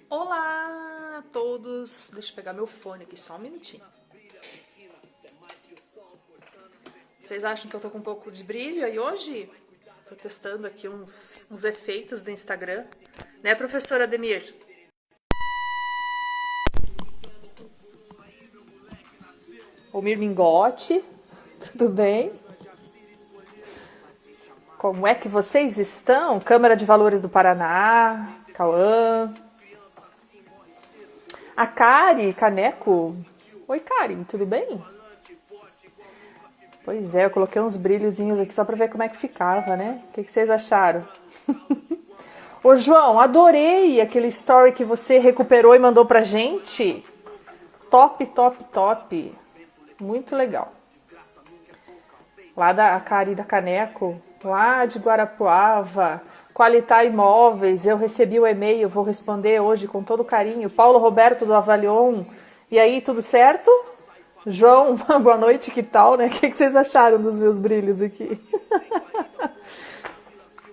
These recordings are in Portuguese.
Olá a todos, deixa eu pegar meu fone aqui só um minutinho. Vocês acham que eu tô com um pouco de brilho aí hoje? Tô testando aqui uns efeitos do Instagram, né, professora Ademir? O Mirmingote, tudo bem? Como é que vocês estão? Câmara de Valores do Paraná, Cauã. A Kari, Caneco. Oi, Kari, tudo bem? Pois é, eu coloquei uns brilhozinhos aqui só pra ver como é que ficava, né? O que vocês acharam? Ô, João, adorei aquele story que você recuperou e mandou pra gente. Top, top, top. Muito legal. Lá da Kari da Caneco, lá de Guarapuava, Qualitar Imóveis, eu recebi o e-mail, vou responder hoje com todo carinho. Paulo Roberto do Avalion, e aí, tudo certo? João, boa noite, que tal, né? O que vocês acharam dos meus brilhos aqui?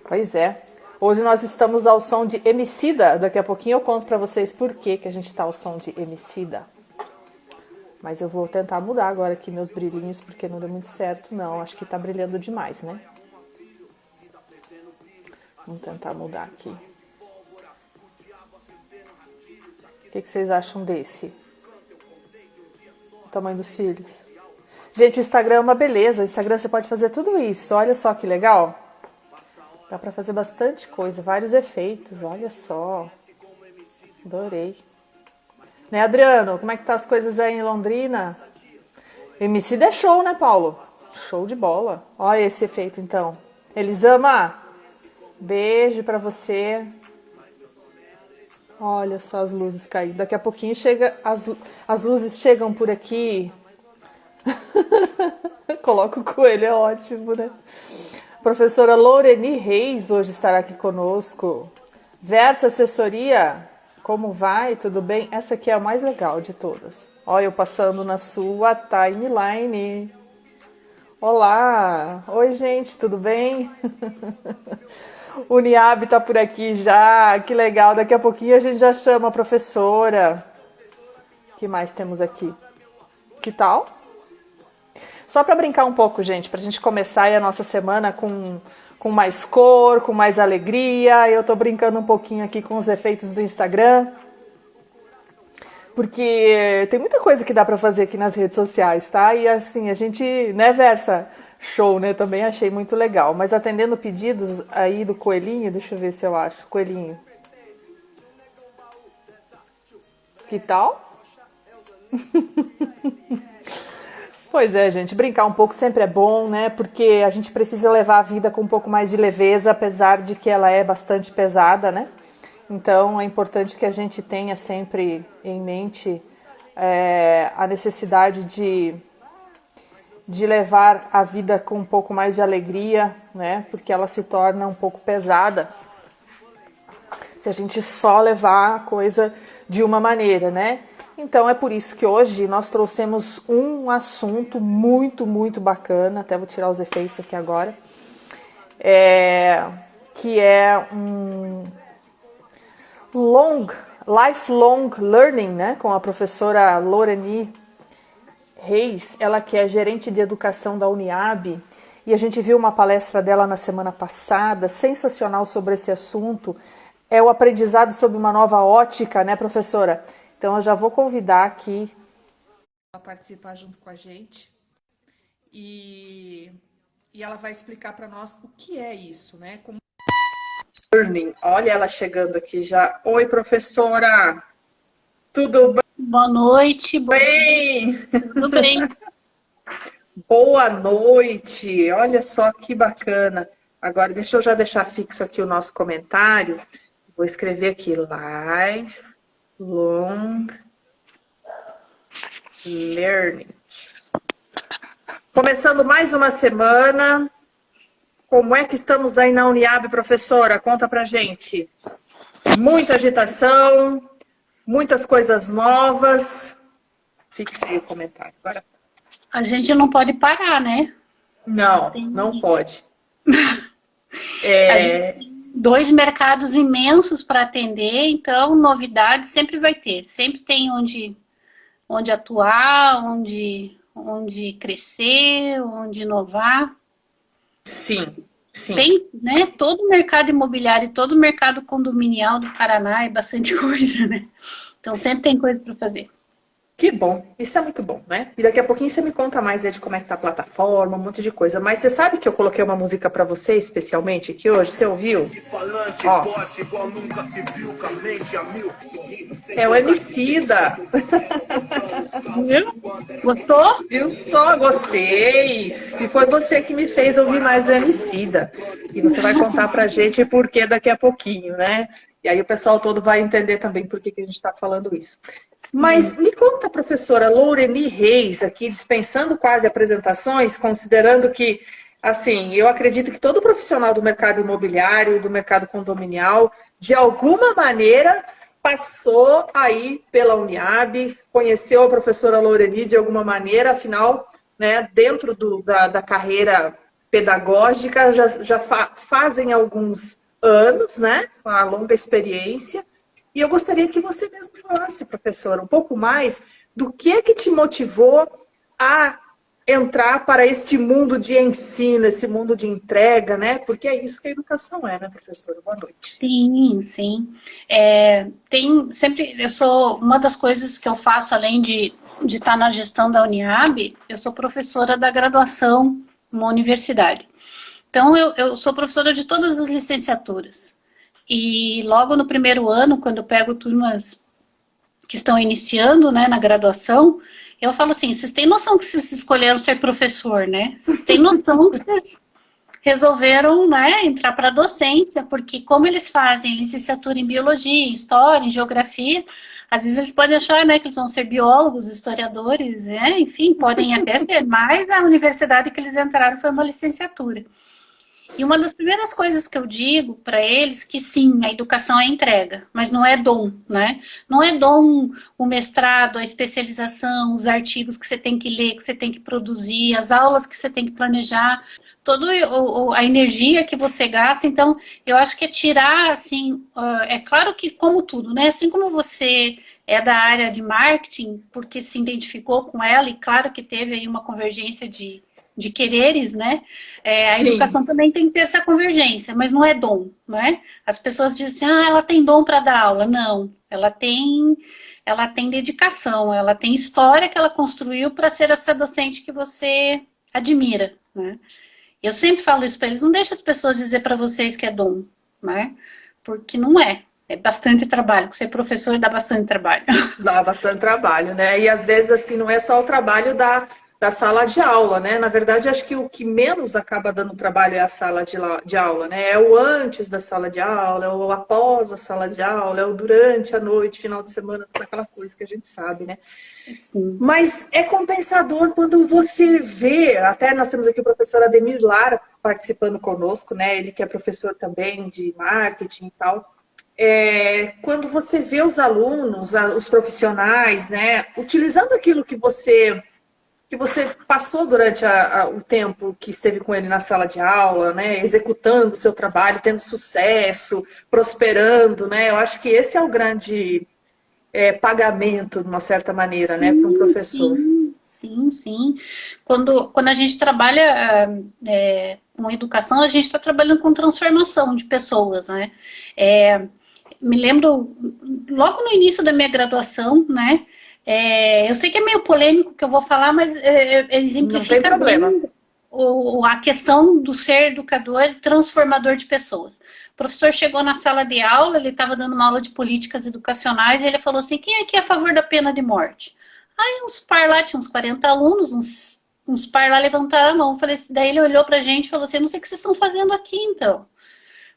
Pois é. Hoje nós estamos ao som de Emicida. Daqui a pouquinho eu conto pra vocês por que a gente tá ao som de Emicida. Mas eu vou tentar mudar agora aqui meus brilhinhos, porque não deu muito certo, não. Acho que tá brilhando demais, né? Vamos tentar mudar aqui. O que vocês acham desse? O tamanho dos cílios. Gente, o Instagram é uma beleza. O Instagram você pode fazer tudo isso. Olha só que legal. Dá pra fazer bastante coisa, vários efeitos. Olha só. Adorei. Né, Adriano? Como é que tá as coisas aí em Londrina? Emicida é show, né, Paulo? Show de bola. Olha esse efeito, então. Elisama, beijo pra você. Olha só as luzes caindo. Daqui a pouquinho chega, as luzes chegam por aqui. Coloca o coelho, é ótimo, né? Professora Loreni Reis hoje estará aqui conosco. Versa Assessoria, como vai? Tudo bem? Essa aqui é a mais legal de todas. Olha eu passando na sua timeline. Olá! Oi, gente, tudo bem? O Niab tá por aqui já, que legal. Daqui a pouquinho a gente já chama a professora. O que mais temos aqui? Que tal? Só para brincar um pouco, gente, pra gente começar aí a nossa semana com mais cor, com mais alegria. Eu tô brincando um pouquinho aqui com os efeitos do Instagram. Porque tem muita coisa que dá pra fazer aqui nas redes sociais, tá? E assim, a gente, né, Versa? Show, né? Também achei muito legal. Mas atendendo pedidos aí do coelhinho, deixa eu ver se eu acho. Coelhinho. Que tal? Pois é, gente, brincar um pouco sempre é bom, né? Porque a gente precisa levar a vida com um pouco mais de leveza, apesar de que ela é bastante pesada, né? Então é importante que a gente tenha sempre em mente a necessidade de levar a vida com um pouco mais de alegria, né? Porque ela se torna um pouco pesada se a gente só levar a coisa de uma maneira, né? Então é por isso que hoje nós trouxemos um assunto muito, muito bacana, até vou tirar os efeitos aqui agora, que é um lifelong learning, né? Com a professora Loreni Reis, ela que é gerente de educação da Uniab, e a gente viu uma palestra dela na semana passada, sensacional sobre esse assunto, é o aprendizado sob uma nova ótica, né, professora? Então eu já vou convidar aqui a participar junto com a gente e ela vai explicar para nós o que é isso, né? Como learning. Olha ela chegando aqui já. Oi, professora! Tudo Boa noite, bem? tudo bem? Boa noite! Olha só que bacana. Agora, deixa eu já deixar fixo aqui o nosso comentário. Vou escrever aqui, lifelong learning. Começando mais uma semana. Como é que estamos aí na Uniab, professora? Conta pra gente. Muita agitação, muitas coisas novas. Fixei o comentário. Agora. A gente não pode parar, né? Não pode. A gente dois mercados imensos para atender, então novidades sempre vai ter. Sempre tem onde atuar, onde crescer, onde inovar. Sim, sim. Tem, né, todo o mercado imobiliário, todo o mercado condominial do Paraná é bastante coisa, né? Então sempre tem coisa para fazer. Que bom, isso é muito bom, né? E daqui a pouquinho você me conta mais aí de como é que tá a plataforma, um monte de coisa. Mas você sabe que eu coloquei uma música pra você especialmente aqui hoje? Você ouviu? Ó. É o Emicida. Viu? Gostou? Viu só? Gostei. E foi você que me fez ouvir mais o Emicida. E você vai contar pra gente por que daqui a pouquinho, né? E aí o pessoal todo vai entender também por que a gente está falando isso. Mas me conta, professora Loureni Reis, aqui dispensando quase apresentações, considerando que, assim, eu acredito que todo profissional do mercado imobiliário, do mercado condominial, de alguma maneira passou aí pela Uniab, conheceu a professora Loureni de alguma maneira, afinal, né, dentro da carreira pedagógica, já fazem alguns anos, né, uma longa experiência. E eu gostaria que você mesmo falasse, professora, um pouco mais do que é que te motivou a entrar para este mundo de ensino, esse mundo de entrega, né? Porque é isso que a educação é, né, professora? Boa noite. Sim, sim. Eu sou, uma das coisas que eu faço, além de estar na gestão da Uniab, eu sou professora da graduação numa universidade. Então, eu sou professora de todas as licenciaturas. E logo no primeiro ano, quando eu pego turmas que estão iniciando, né, na graduação, eu falo assim, vocês têm noção que vocês escolheram ser professor, né? Vocês têm noção que vocês resolveram, né, entrar para a docência, porque como eles fazem licenciatura em biologia, em história, em geografia, às vezes eles podem achar, né, que eles vão ser biólogos, historiadores, né, enfim, podem até ser, mas a universidade que eles entraram foi uma licenciatura. E uma das primeiras coisas que eu digo para eles que sim, a educação é entrega, mas não é dom, né? Não é dom o mestrado, a especialização, os artigos que você tem que ler, que você tem que produzir, as aulas que você tem que planejar, toda a energia que você gasta. Então, eu acho que é tirar, assim, é claro que como tudo, né? Assim como você é da área de marketing, porque se identificou com ela, e claro que teve aí uma convergência de quereres, né? A educação também tem que ter essa convergência, mas não é dom, né? As pessoas dizem assim, ela tem dom para dar aula. Não, ela tem dedicação, ela tem história que ela construiu para ser essa docente que você admira, né? Eu sempre falo isso para eles, não deixa as pessoas dizer para vocês que é dom, né? Porque não é. É bastante trabalho. Ser professor dá bastante trabalho. Dá bastante trabalho, né? E às vezes, assim, não é só o trabalho da sala de aula, né? Na verdade, acho que o que menos acaba dando trabalho é a sala de aula, né? É o antes da sala de aula, é o após a sala de aula, é o durante a noite, final de semana, toda aquela coisa que a gente sabe, né? Sim. Mas é compensador quando você vê, até nós temos aqui o professor Ademir Lara participando conosco, né? Ele que é professor também de marketing e tal. Quando você vê os alunos, os profissionais, né? Utilizando aquilo que você passou durante o tempo que esteve com ele na sala de aula, né, executando o seu trabalho, tendo sucesso, prosperando, né, eu acho que esse é o grande pagamento, de uma certa maneira, né, para um professor. Sim. Quando a gente trabalha com educação, a gente está trabalhando com transformação de pessoas, né. Me lembro, logo no início da minha graduação, né, eu sei que é meio polêmico que eu vou falar, mas exemplifica bem a questão do ser educador e transformador de pessoas. O professor chegou na sala de aula, ele estava dando uma aula de políticas educacionais, e ele falou assim, quem aqui é a favor da pena de morte? Aí uns par lá, tinha uns 40 alunos, uns par lá levantaram a mão. Daí ele olhou pra gente e falou assim, não sei o que vocês estão fazendo aqui, então.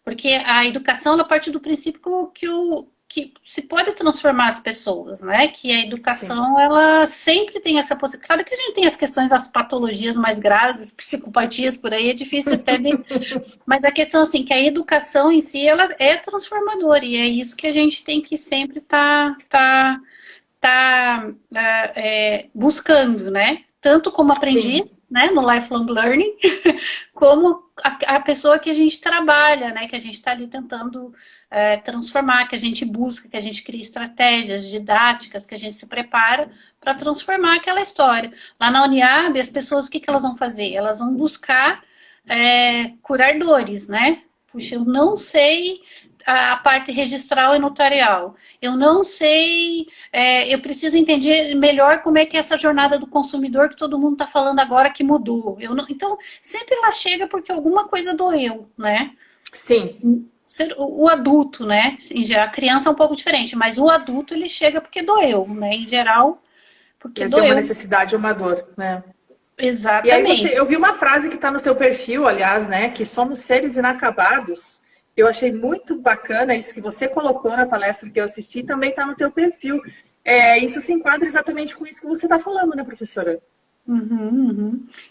Porque a educação, ela parte do princípio que se pode transformar as pessoas, né? Que a educação, ela sempre tem essa possibilidade. Claro que a gente tem as questões das patologias mais graves, as psicopatias por aí, é difícil até de... Mas a questão, assim, que a educação em si, ela é transformadora, e é isso que a gente tem que sempre tá buscando, né? tanto como aprendiz, Sim. né, no lifelong learning, como a pessoa que a gente trabalha, né, que a gente está ali tentando transformar, que a gente busca, que a gente cria estratégias didáticas, que a gente se prepara para transformar aquela história. Lá na Uniab, as pessoas, o que elas vão fazer? Elas vão buscar curar dores, né? Puxa, eu não sei a parte registral e notarial. Eu não sei, eu preciso entender melhor como é que é essa jornada do consumidor que todo mundo está falando agora que mudou. Então, sempre ela chega porque alguma coisa doeu, né? Sim. O adulto, né? Em geral, a criança é um pouco diferente, mas o adulto ele chega porque doeu, né? Em geral, porque Ele tem uma doeu. necessidade, uma dor, né? E aí Exatamente. eu vi uma frase que está no teu perfil, aliás, né? Que somos seres inacabados. Eu achei muito bacana isso que você colocou na palestra que eu assisti, também está no teu perfil. Isso se enquadra exatamente com isso que você está falando, né, professora?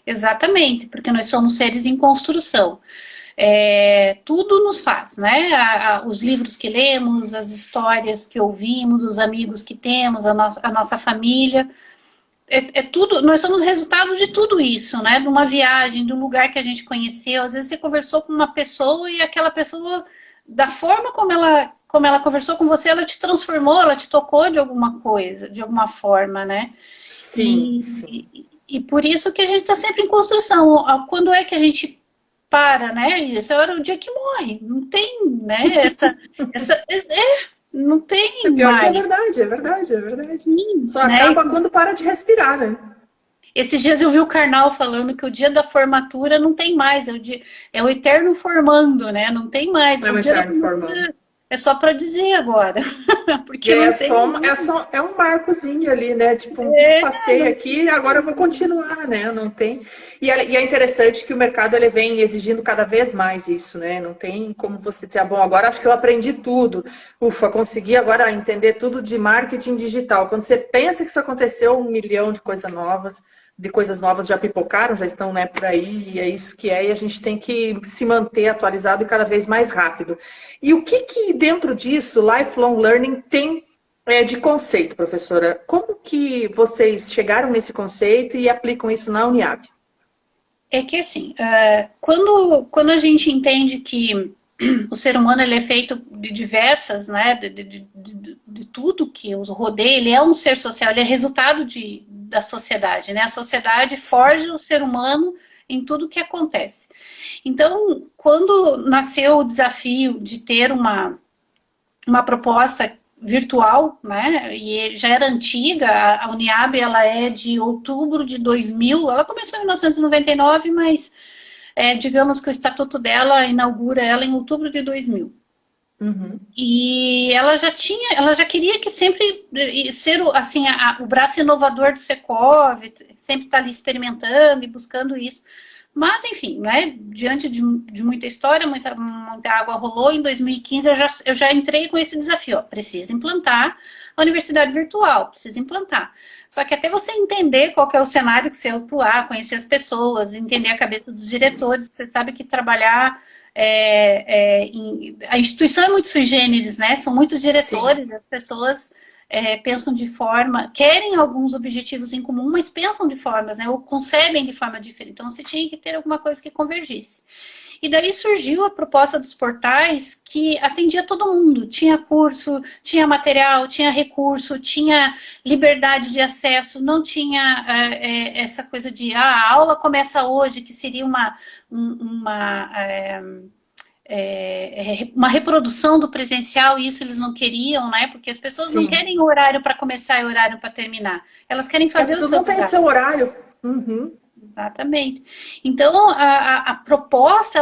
Exatamente, porque nós somos seres em construção. Tudo nos faz, né? Os livros que lemos, as histórias que ouvimos, os amigos que temos, a nossa família. Tudo, nós somos resultado de tudo isso, né? De uma viagem, de um lugar que a gente conheceu. Às vezes você conversou com uma pessoa e aquela pessoa, da forma como ela conversou com você, ela te transformou, ela te tocou de alguma coisa, de alguma forma, né? Sim, sim. E por isso que a gente está sempre em construção. Quando é que a gente para, né? Isso é o dia que morre. Não tem, né? Não É tem pior que é mais. verdade, é verdade, é verdade. Sim, Só né? acaba quando para de respirar, né? Esses dias eu vi o Karnal falando que o dia da formatura não tem mais, é o eterno formando, né? Não tem mais. É O um dia da eterno formando. formatura é só para dizer agora, E porque aí não tem. é um marcozinho ali, né? Tipo, passei Não, aqui, agora eu vou continuar, né? Não tem. E é interessante que o mercado ele vem exigindo cada vez mais isso, né? Não tem como você dizer, bom, agora acho que eu aprendi tudo. Ufa, consegui agora entender tudo de marketing digital. Quando você pensa que isso aconteceu, 1 milhão de coisas novas já pipocaram, já estão, né, por aí, e é isso que é, e a gente tem que se manter atualizado e cada vez mais rápido. E o que dentro disso, lifelong learning, tem de conceito, professora? Como que vocês chegaram nesse conceito e aplicam isso na Uniab? é que assim, quando a gente entende que o ser humano ele é feito de diversas, né, de tudo que os rodeia, ele é um ser social, ele é resultado da sociedade, né? A sociedade forja o ser humano em tudo que acontece. Então, quando nasceu o desafio de ter uma proposta virtual, né, e já era antiga, a Uniab, ela é de outubro de 2000, ela começou em 1999, mas digamos que o estatuto dela inaugura ela em outubro de 2000. Uhum. E ela já queria que sempre ser assim, o braço inovador do Secov, sempre estar ali experimentando e buscando isso. Mas, enfim, né, diante de muita história, muita água rolou, em 2015 eu já entrei com esse desafio, ó, precisa implantar a universidade virtual, precisa implantar. Só que até você entender qual que é o cenário que você atuar, conhecer as pessoas, entender a cabeça dos diretores, você sabe que trabalhar a instituição é muito sui generis, né? São muitos Sim. diretores, as pessoas pensam de forma, querem alguns objetivos em comum, mas pensam de formas, né? Ou concebem de forma diferente. Então, você tinha que ter alguma coisa que convergisse. E daí surgiu a proposta dos portais que atendia todo mundo. Tinha curso, tinha material, tinha recurso, tinha liberdade de acesso, não tinha essa coisa de a aula começa hoje, que seria uma reprodução do presencial, e isso eles não queriam, né? Porque as pessoas não Sim. querem horário para começar e horário para terminar. Elas querem fazer os Tudo não seus tem horários. seu horário. Uhum. Exatamente. Então, a proposta,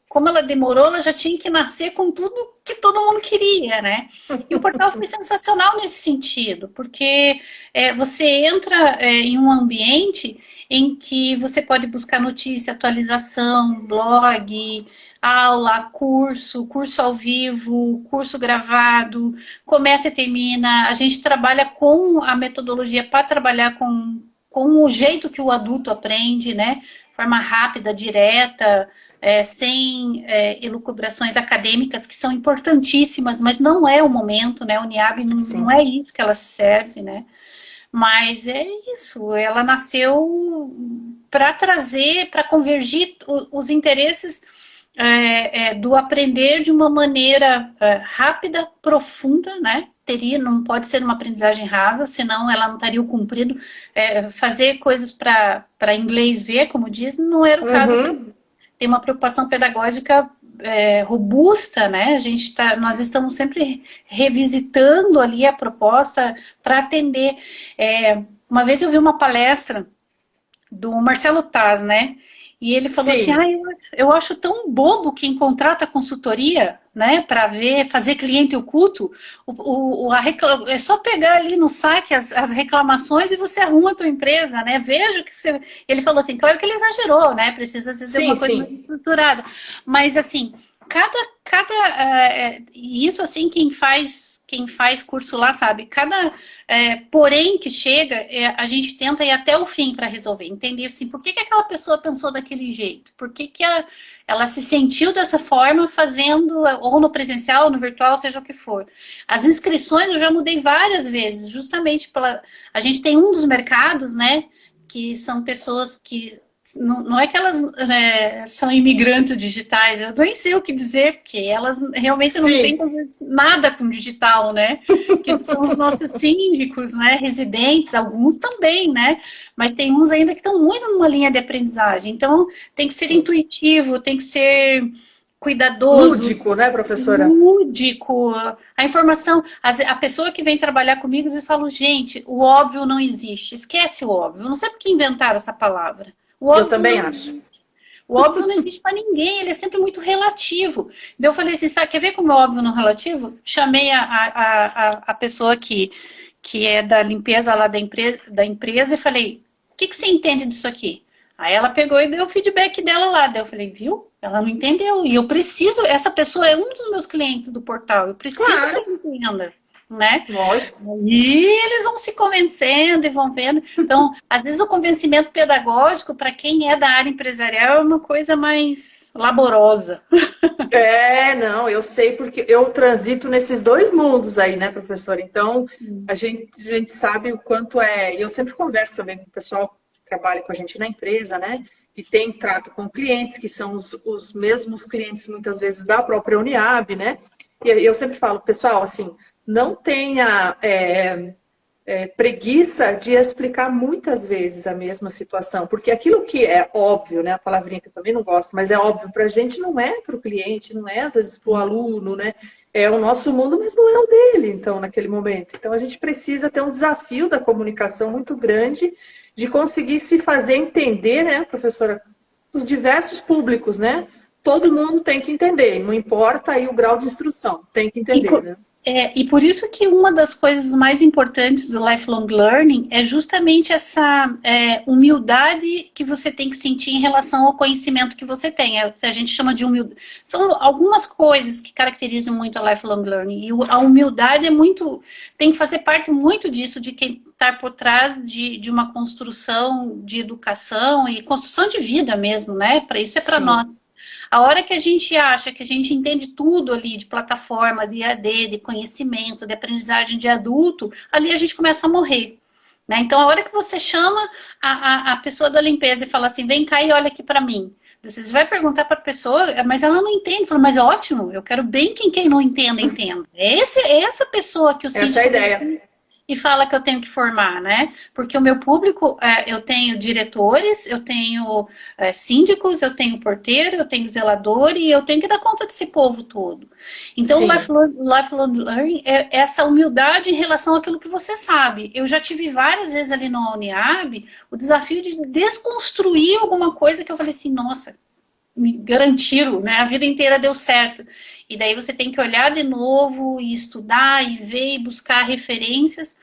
como ela demorou, ela já tinha que nascer com tudo que todo mundo queria, né? E o portal foi sensacional nesse sentido, porque você entra em um ambiente em que você pode buscar notícia, atualização, blog, aula, curso ao vivo, curso gravado, começa e termina. A gente trabalha com a metodologia para trabalhar com o jeito que o adulto aprende, né? Forma rápida, direta, sem elucubrações acadêmicas, que são importantíssimas, mas não é o momento, né? A Uniab não Sim. é isso que ela serve, né? Mas é isso, ela nasceu para trazer, para convergir os interesses do aprender de uma maneira rápida, profunda, né? Não pode ser uma aprendizagem rasa, senão ela não estaria cumprido. Fazer coisas para inglês ver, como diz, não era o caso. Uhum. Tem uma preocupação pedagógica robusta, né? Nós estamos sempre revisitando ali a proposta para atender. Uma vez eu vi uma palestra do Marcelo Taz, né? E ele falou assim, Sim. eu acho tão bobo quem contrata consultoria, né, para fazer cliente oculto. É só pegar ali no saque as reclamações e você arruma a tua empresa, né? Vejo que você... Ele falou assim, claro que ele exagerou, né? Precisa às vezes ser Sim, uma coisa mais sim. estruturada. Mas assim, isso assim, quem faz curso lá sabe, porém que chega, a gente tenta ir até o fim para resolver, entender assim, por que aquela pessoa pensou daquele jeito, por que ela se sentiu dessa forma fazendo, ou no presencial, ou no virtual, seja o que for. As inscrições eu já mudei várias vezes, justamente a gente tem um dos mercados, né, que são pessoas que não é que elas são imigrantes digitais, eu nem sei o que dizer, porque elas realmente não têm Sim. nada com digital, né? Que são os nossos síndicos, né? Residentes, alguns também, né? Mas tem uns ainda que estão muito numa linha de aprendizagem. Então, tem que ser Sim. intuitivo, tem que ser cuidadoso, Lúdico, né, professora? lúdico. A informação, a pessoa que vem trabalhar comigo, eu falo, gente, o óbvio não existe. Esquece o óbvio. Não sei por que inventaram essa palavra. O Eu óbvio também não acho. existe. O óbvio não existe para ninguém, ele é sempre muito relativo. Daí eu falei assim, sabe, quer ver como é óbvio não relativo? Chamei a pessoa que é da limpeza lá da empresa e falei, o que você entende disso aqui? Aí ela pegou e deu o feedback dela lá. Daí eu falei, viu? Ela não entendeu. E eu preciso, essa pessoa é um dos meus clientes do portal, eu preciso que Claro, ela entenda, né? lógico. E eles vão se convencendo e vão vendo. Então, às vezes o convencimento pedagógico, para quem é da área empresarial, é uma coisa mais laborosa. Não, eu sei porque eu transito nesses dois mundos aí, né, professora? Então, a gente sabe o quanto é. E eu sempre converso também com o pessoal que trabalha com a gente na empresa, né? Que tem trato com clientes, que são os mesmos clientes, muitas vezes, da própria Uniab, né? E eu sempre falo, pessoal, assim, não tenha preguiça de explicar muitas vezes a mesma situação, porque aquilo que é óbvio, né, a palavrinha que eu também não gosto, mas é óbvio para a gente, não é para o cliente, não é às vezes para o aluno, né, é o nosso mundo, mas não é o dele, então, naquele momento. Então, a gente precisa ter um desafio da comunicação muito grande, de conseguir se fazer entender, né, professora, os diversos públicos, né, todo mundo tem que entender, não importa aí o grau de instrução, tem que E entender, por, né. e por isso que uma das coisas mais importantes do lifelong learning é justamente essa humildade que você tem que sentir em relação ao conhecimento que você tem. A gente chama de humildade. São algumas coisas que caracterizam muito a lifelong learning. E a humildade tem que fazer parte muito disso, de quem está por trás de uma construção de educação e construção de vida mesmo, né? Para isso é para nós. Sim. A hora que a gente acha que a gente entende tudo ali de plataforma, de AD, de conhecimento, de aprendizagem de adulto, ali a gente começa a morrer. Né? Então, a hora que você chama a pessoa da limpeza e fala assim, vem cá e olha aqui para mim. Você vai perguntar para a pessoa, mas ela não entende. Fala, mas é ótimo, eu quero bem que quem não entenda, entenda. É essa pessoa que o Essa é a síndico ideia. e fala que eu tenho que formar, né? Porque o meu público, eu tenho diretores, eu tenho síndicos, eu tenho porteiro, eu tenho zelador e eu tenho que dar conta desse povo todo. Então, o Sim. lifelong learning é essa humildade em relação àquilo que você sabe. Eu já tive várias vezes ali no Uniab o desafio de desconstruir alguma coisa que eu falei assim, nossa, me garantiram, né? A vida inteira deu certo. E daí você tem que olhar de novo e estudar e ver e buscar referências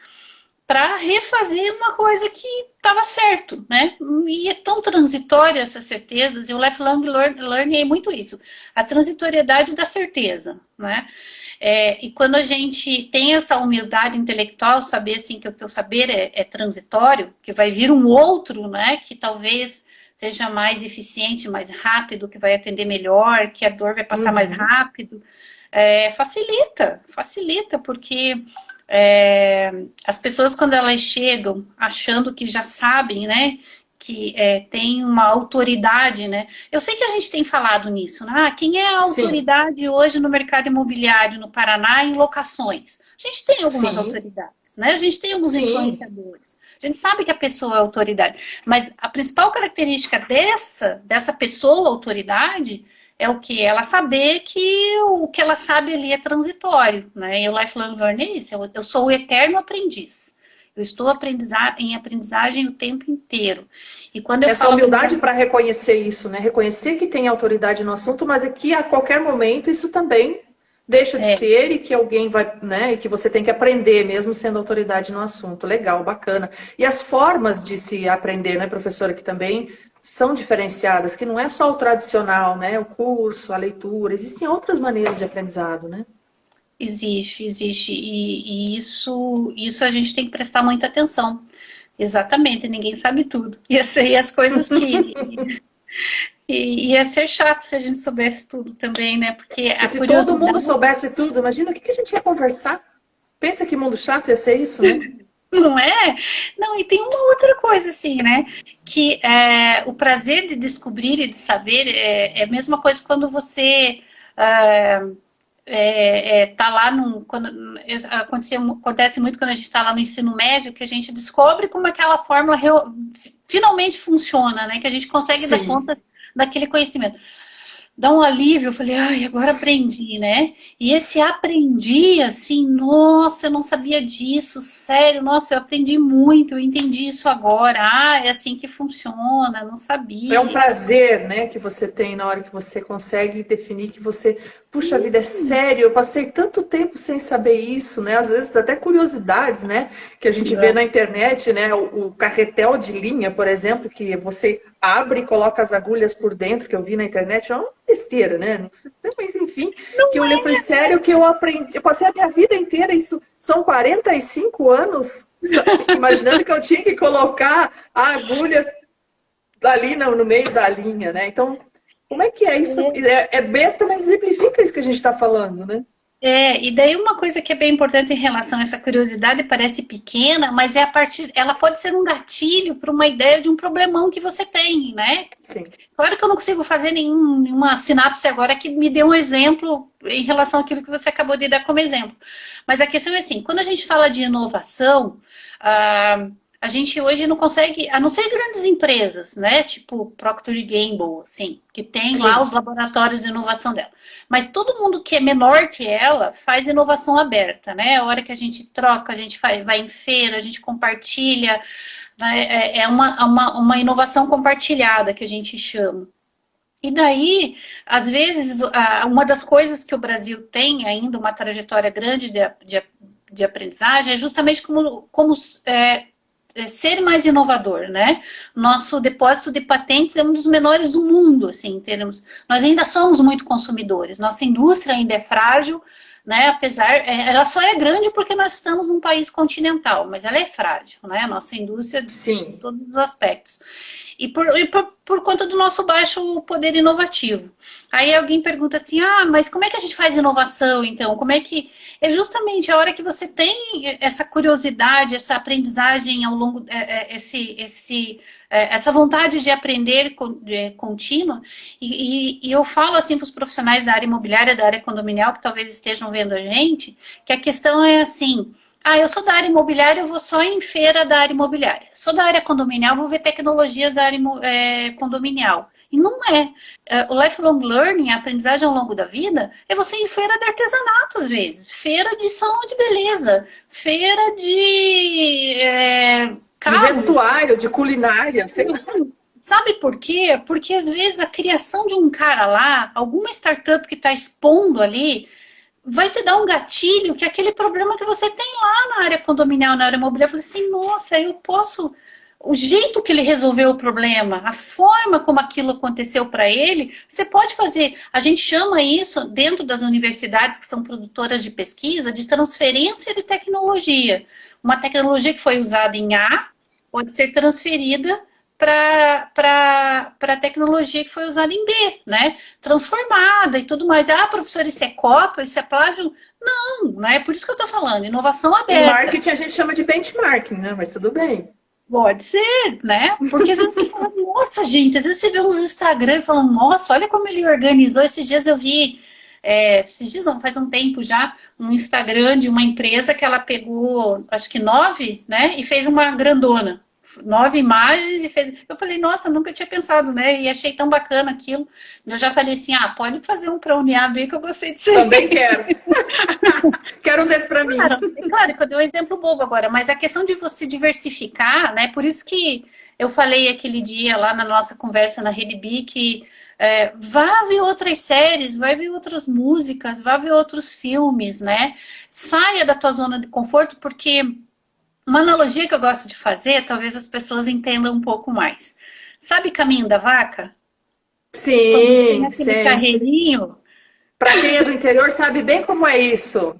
para refazer uma coisa que estava certo, né? E é tão transitória essas certezas, e o lifelong learning é muito isso, a transitoriedade da certeza, né? E quando a gente tem essa humildade intelectual, saber assim que o teu saber é transitório, que vai vir um outro, né? Que talvez seja mais eficiente, mais rápido, que vai atender melhor, que a dor vai passar mais Uhum. rápido, facilita, porque as pessoas, quando elas chegam achando que já sabem, né, que tem uma autoridade, né? Eu sei que a gente tem falado nisso, né? Ah, quem é a autoridade hoje no mercado imobiliário no Paraná em locações? A gente tem algumas autoridades, né? A gente tem alguns influenciadores. A gente sabe que a pessoa é autoridade. Mas a principal característica dessa pessoa, autoridade, é o que? Ela saber que o que ela sabe ali é transitório, né? E o lifelong learning é isso. Eu sou o eterno aprendiz. Eu estou em aprendizagem o tempo inteiro. E quando eu Essa humildade para reconhecer isso, né? Reconhecer que tem autoridade no assunto, mas é que a qualquer momento isso também deixa de ser e que alguém vai, né? E que você tem que aprender, mesmo sendo autoridade no assunto. Legal, bacana. E as formas de se aprender, né, professora, que também são diferenciadas, que não é só o tradicional, né? O curso, a leitura, existem outras maneiras de aprendizado, né? Existe. E isso a gente tem que prestar muita atenção. Exatamente, ninguém sabe tudo. Ia ser as coisas que... ia ser chato se a gente soubesse tudo também, né? Porque a se todo mundo soubesse tudo, imagina o que a gente ia conversar. Pensa que mundo chato ia ser isso, né? Não é? Não, e tem uma outra coisa assim, né? Que o prazer de descobrir e de saber é a mesma coisa quando você... tá lá acontece muito quando a gente está lá no ensino médio, que a gente descobre como aquela fórmula finalmente funciona, né? Que a gente consegue dar conta daquele conhecimento. Dá um alívio, eu falei, ai, agora aprendi, né? E esse aprendi, assim, nossa, eu não sabia disso, sério, nossa, eu aprendi muito, eu entendi isso agora, é assim que funciona, não sabia. É um prazer, né, que você tem na hora que você consegue definir que você, puxa vida, é sério, eu passei tanto tempo sem saber isso, né? Às vezes até curiosidades, né, que a gente vê na internet, né, o carretel de linha, por exemplo, que você abre e coloca as agulhas por dentro, que eu vi na internet, é uma besteira, né? Mas enfim, que eu falei, sério, que eu aprendi, eu passei a minha vida inteira, isso são 45 anos, imaginando que eu tinha que colocar a agulha ali no meio da linha, né? Então, como é que é isso? É besta, mas exemplifica isso que a gente está falando, né? E daí uma coisa que é bem importante em relação a essa curiosidade, parece pequena, mas ela pode ser um gatilho para uma ideia de um problemão que você tem, né? Sim. Claro que eu não consigo fazer nenhuma sinapse agora que me dê um exemplo em relação àquilo que você acabou de dar como exemplo. Mas a questão é assim, quando a gente fala de inovação, a gente hoje não consegue, a não ser grandes empresas, né? Tipo Procter & Gamble, assim, que tem lá os laboratórios de inovação dela. Mas todo mundo que é menor que ela faz inovação aberta, né? A hora que a gente troca, a gente vai em feira, a gente compartilha, né? É uma inovação compartilhada que a gente chama. E daí, às vezes, uma das coisas que o Brasil tem ainda, uma trajetória grande de aprendizagem, é justamente como ser mais inovador, né? Nosso depósito de patentes é um dos menores do mundo, assim, em termos... Nós ainda somos muito consumidores, nossa indústria ainda é frágil, né? Apesar... ela só é grande porque nós estamos num país continental, mas ela é frágil, né? Nossa indústria, em todos os aspectos. E por conta do nosso baixo poder inovativo. Aí alguém pergunta assim, mas como é que a gente faz inovação, então? Como é que... É justamente a hora que você tem essa curiosidade, essa aprendizagem ao longo... essa vontade de aprender contínua. E eu falo assim para os profissionais da área imobiliária, da área condominial, que talvez estejam vendo a gente, que a questão é assim... eu sou da área imobiliária, eu vou só em feira da área imobiliária. Sou da área condominial, vou ver tecnologias da área condominial. E não é. O lifelong learning, a aprendizagem ao longo da vida, é você ir em feira de artesanato, às vezes. Feira de salão de beleza. Feira de... de vestuário, de culinária, sei lá. Sabe por quê? Porque, às vezes, a criação de um cara lá, alguma startup que está expondo ali... vai te dar um gatilho que é aquele problema que você tem lá na área condominial, na área imobiliária. Eu falei assim, nossa, eu posso... O jeito que ele resolveu o problema, a forma como aquilo aconteceu para ele, você pode fazer. A gente chama isso, dentro das universidades que são produtoras de pesquisa, de transferência de tecnologia. Uma tecnologia que foi usada em A pode ser transferida para a tecnologia que foi usada em B, né? Transformada e tudo mais. Professor, isso é cópia, isso é plágio? Não é por isso que eu tô falando, inovação Em aberta. marketing a gente chama de benchmarking, né? Mas tudo bem. Pode ser, né? Porque às vezes você fala, nossa, gente, às vezes você vê uns Instagram e fala, nossa, olha como ele organizou. Esses dias eu vi, esses dias não, faz um tempo já, um Instagram de uma empresa que ela pegou, acho que 9, né? E fez uma grandona. 9 imagens e fez. Eu falei, nossa, nunca tinha pensado, né? E achei tão bacana aquilo. Eu já falei assim, pode fazer um para Uniab aí que eu gostei de ser. Também quero. Quero um desse para mim. Claro que eu dei um exemplo bobo agora, mas a questão de você diversificar, né? Por isso que eu falei aquele dia lá na nossa conversa na Rede Bi que vá ver outras séries, vai ver outras músicas, vá ver outros filmes, né? Saia da tua zona de conforto, porque uma analogia que eu gosto de fazer, talvez as pessoas entendam um pouco mais. Sabe Caminho da Vaca? Quando tem Sim, aquele sim. carreirinho Para quem é do interior sabe bem como é isso.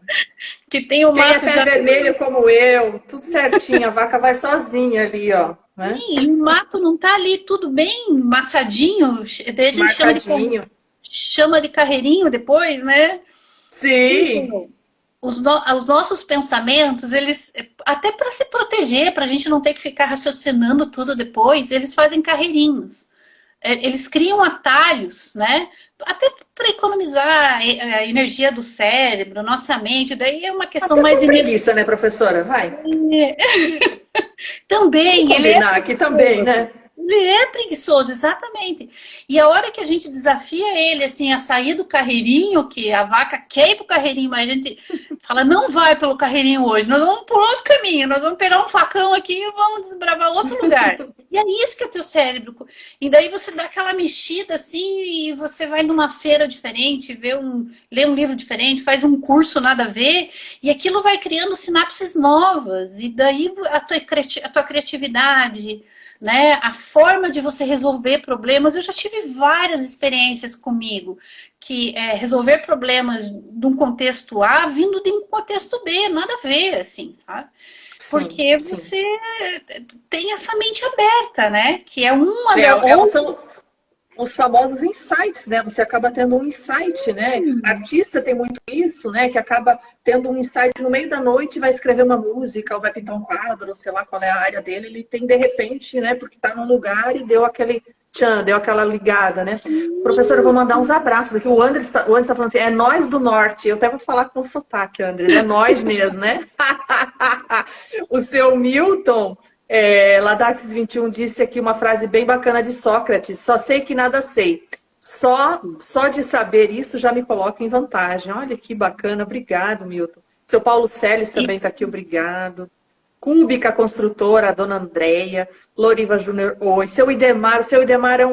que tem o Quem é mato pé já... vermelho como eu, tudo certinho, a vaca vai sozinha ali, ó. Né? Sim, o mato não tá ali tudo bem massadinho, daí a gente Marcadinho. chama de carreirinho depois, né? Sim. Então, os nossos pensamentos, eles, até para se proteger, para a gente não ter que ficar raciocinando tudo depois, eles fazem carreirinhos. Eles criam atalhos, né? Até para economizar a energia do cérebro, nossa mente, daí é uma questão Até mais por preguiça, né, professora? Vai. Também, Vamos combinar aqui também, né? ele é preguiçoso, exatamente. E a hora que a gente desafia ele assim a sair do carreirinho, que a vaca quer ir pro carreirinho, mas a gente fala, não vai pelo carreirinho hoje, nós vamos por outro caminho, nós vamos pegar um facão aqui e vamos desbravar outro lugar. E é isso que é o teu cérebro. E daí você dá aquela mexida assim, e você vai numa feira diferente, lê um livro diferente, faz um curso nada a ver, e aquilo vai criando sinapses novas. E daí a tua criatividade, né, a forma de você resolver problemas, eu já tive várias experiências comigo, que resolver problemas de um contexto A vindo de um contexto B, nada a ver, assim, sabe? Porque Sim. você tem essa mente aberta, né? Que é uma São os famosos insights, né? Você acaba tendo um insight, né? Artista tem muito isso, né? Que acaba tendo um insight no meio da noite, vai escrever uma música, ou vai pintar um quadro, ou sei lá qual é a área dele. Ele tem de repente, né? Porque tá num lugar e deu aquele tchan, deu aquela ligada, né? Professor, eu vou mandar uns abraços aqui. O André está falando assim, é nós do norte. Eu até vou falar com sotaque, André. É nós mesmo, né? O seu Milton... Ladaxis 21 disse aqui uma frase bem bacana de Sócrates: só sei que nada sei. Só de saber isso já me coloca em vantagem. Olha que bacana, obrigado, Milton. Seu Paulo Celes também está aqui, obrigado. Cúbica Construtora, a dona Andréia, Loriva Júnior, oi. Seu Idemar é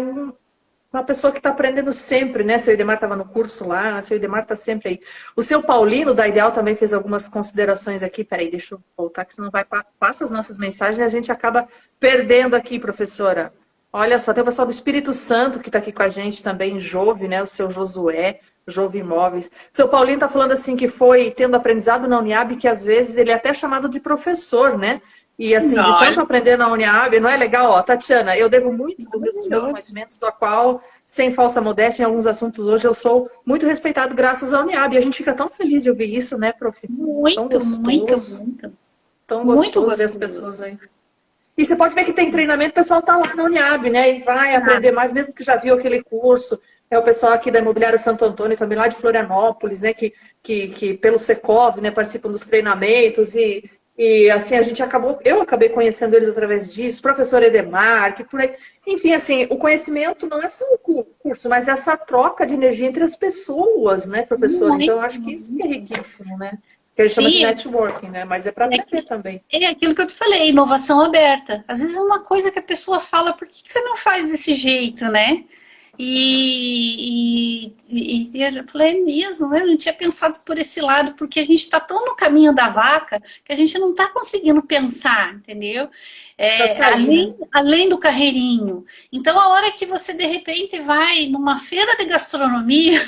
uma pessoa que está aprendendo sempre, né? Seu Idemar estava no curso lá, seu Idemar está sempre aí. O seu Paulino, da Ideal, também fez algumas considerações aqui. Peraí, deixa eu voltar, que senão passa as nossas mensagens e a gente acaba perdendo aqui, professora. Olha só, tem o pessoal do Espírito Santo que está aqui com a gente também, Jove, né? O seu Josué, Jove Imóveis. Seu Paulino está falando assim que foi tendo aprendizado na Uniab, que às vezes ele é até chamado de professor, né? E assim, de tanto aprender na Uniab, não é legal? Ó, Tatiana, eu devo muito dos meus conhecimentos, do qual, sem falsa modéstia, em alguns assuntos hoje, eu sou muito respeitado graças à Uniab. E a gente fica tão feliz de ouvir isso, né, prof? Muito, tão gostoso ver as pessoas aí. E você pode ver que tem treinamento, o pessoal tá lá na Uniab, né? E vai aprender mais, mesmo que já viu aquele curso. É o pessoal aqui da Imobiliária Santo Antônio, também lá de Florianópolis, né? Que pelo Secov, né, participam dos treinamentos e assim, eu acabei conhecendo eles através disso, professor Edemar, que por aí. Enfim, assim, o conhecimento não é só o curso, mas essa troca de energia entre as pessoas, né, professor? Então, eu acho que isso que é riquíssimo, né? Que a gente chama de networking, né? Mas é para aprender também. É aquilo que eu te falei, inovação aberta. Às vezes é uma coisa que a pessoa fala, por que você não faz desse jeito, né? E eu falei, é mesmo, né? Eu não tinha pensado por esse lado, porque a gente está tão no caminho da vaca que a gente não está conseguindo pensar, entendeu? Além do carreirinho. Então, a hora que você, de repente, vai numa feira de gastronomia,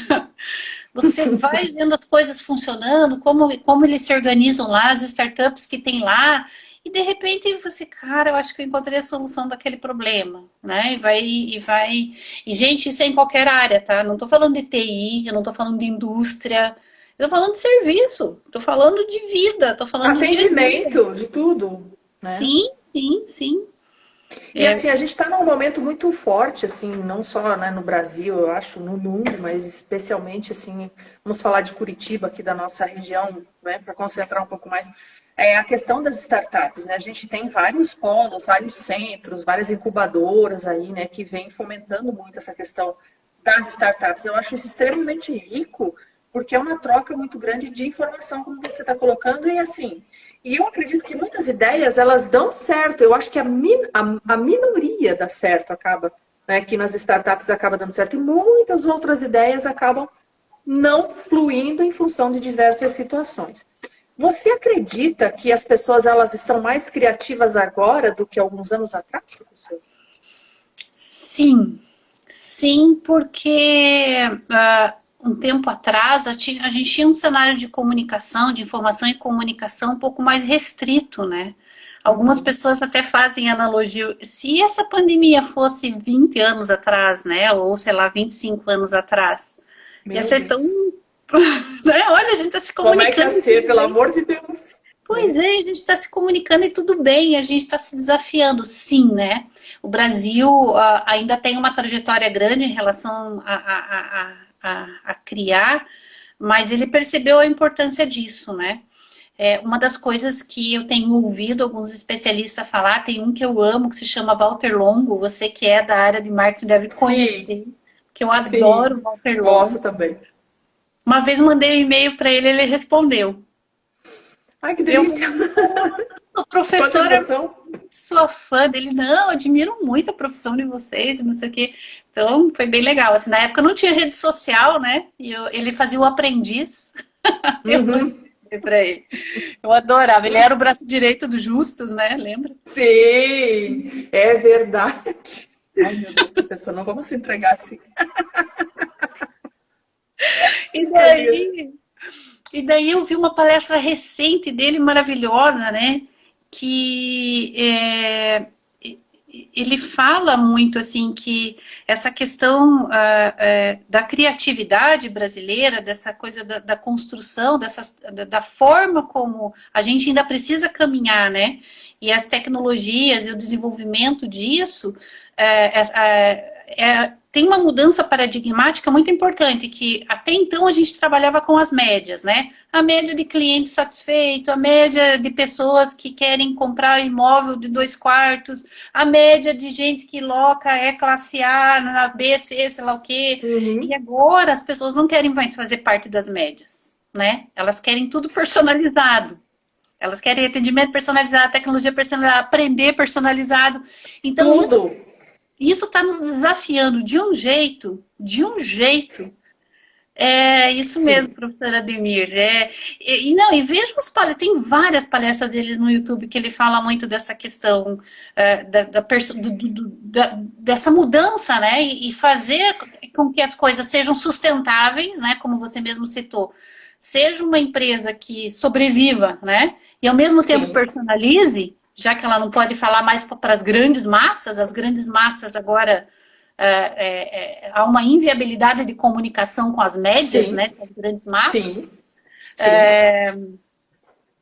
você vai vendo as coisas funcionando, como eles se organizam lá, as startups que tem lá, e de repente você, cara, eu acho que eu encontrei a solução daquele problema, né? E gente, isso é em qualquer área, tá? Não tô falando de TI, eu não tô falando de indústria, Eu tô falando de serviço, tô falando de vida, tô falando de dia a dia. Atendimento, de tudo, né? Sim, sim, sim. E É, assim, a gente está num momento muito forte, assim, não só, né, no Brasil, eu acho, no mundo, mas especialmente, assim, vamos falar de Curitiba, aqui da nossa região, né, para concentrar um pouco mais, é a questão das startups, né? A gente tem vários polos, vários centros, várias incubadoras aí, né, que vem fomentando muito essa questão das startups. Eu acho isso extremamente rico, porque é uma troca muito grande de informação, como você está colocando, e assim, e eu acredito que muitas ideias, elas dão certo, eu acho que a minoria dá certo, acaba, né, que nas startups acaba dando certo, e muitas outras ideias acabam não fluindo em função de diversas situações. Você acredita que as pessoas, elas estão mais criativas agora do que alguns anos atrás, professor? sim, sim, porque um tempo atrás a gente tinha um cenário de comunicação, de informação e comunicação um pouco mais restrito, né? Algumas pessoas até fazem analogia, se essa pandemia fosse 20 anos atrás, né, ou sei lá, 25 anos atrás, ia Meu ser tão, Deus. né? Olha, a gente está se Como é que ia comunicando, ser, tudo pelo bem. amor de Deus? Pois é, a gente está se comunicando e tudo bem, a gente está se desafiando, sim, né? O Brasil ainda tem uma trajetória grande em relação a criar, mas ele percebeu a importância disso, né? Uma das coisas que eu tenho ouvido alguns especialistas falar, tem um que eu amo, que se chama Walter Longo, você que é da área de marketing deve Sim, conhecer, que eu adoro sim. o Walter Gosto Longo. também. Uma vez mandei um e-mail para ele, ele respondeu. Ai, que Eu delícia. falei, nossa, Quanta professora, emoção. sua fã dele, não, admiro muito a profissão de vocês, não sei o quê. Então, foi bem legal. Assim, na época não tinha rede social, né? E ele fazia o aprendiz. Eu mandei Uhum. para ele. Eu adorava. Ele era o braço direito do Justus, né? Lembra? Sim, é verdade. Ai, meu Deus, professor, não vamos se entregar assim. E Brincadeira. daí, e daí eu vi uma palestra recente dele, maravilhosa, né? Que ele fala muito assim que essa questão da criatividade brasileira, dessa coisa da construção, da forma como a gente ainda precisa caminhar, né? E as tecnologias e o desenvolvimento disso tem uma mudança paradigmática muito importante, que até então a gente trabalhava com as médias, né? A média de cliente satisfeito, a média de pessoas que querem comprar imóvel de 2 quartos, a média de gente que loca é classe A, na B, C, sei lá o quê. E Uhum. agora as pessoas não querem mais fazer parte das médias, né? Elas querem tudo personalizado. Elas querem atendimento personalizado, tecnologia personalizada, aprender personalizado. Então, Tudo. isso está nos desafiando de um jeito. É isso mesmo, Sim. professor Ademir. Não, e veja tem várias palestras deles no YouTube que ele fala muito dessa questão dessa mudança, né? E fazer com que as coisas sejam sustentáveis, né? Como você mesmo citou, seja uma empresa que sobreviva, né? E ao mesmo tempo Sim. personalize, já que ela não pode falar mais para as grandes massas agora há uma inviabilidade de comunicação com as médias, né, Sim. com as grandes massas. Sim. Sim.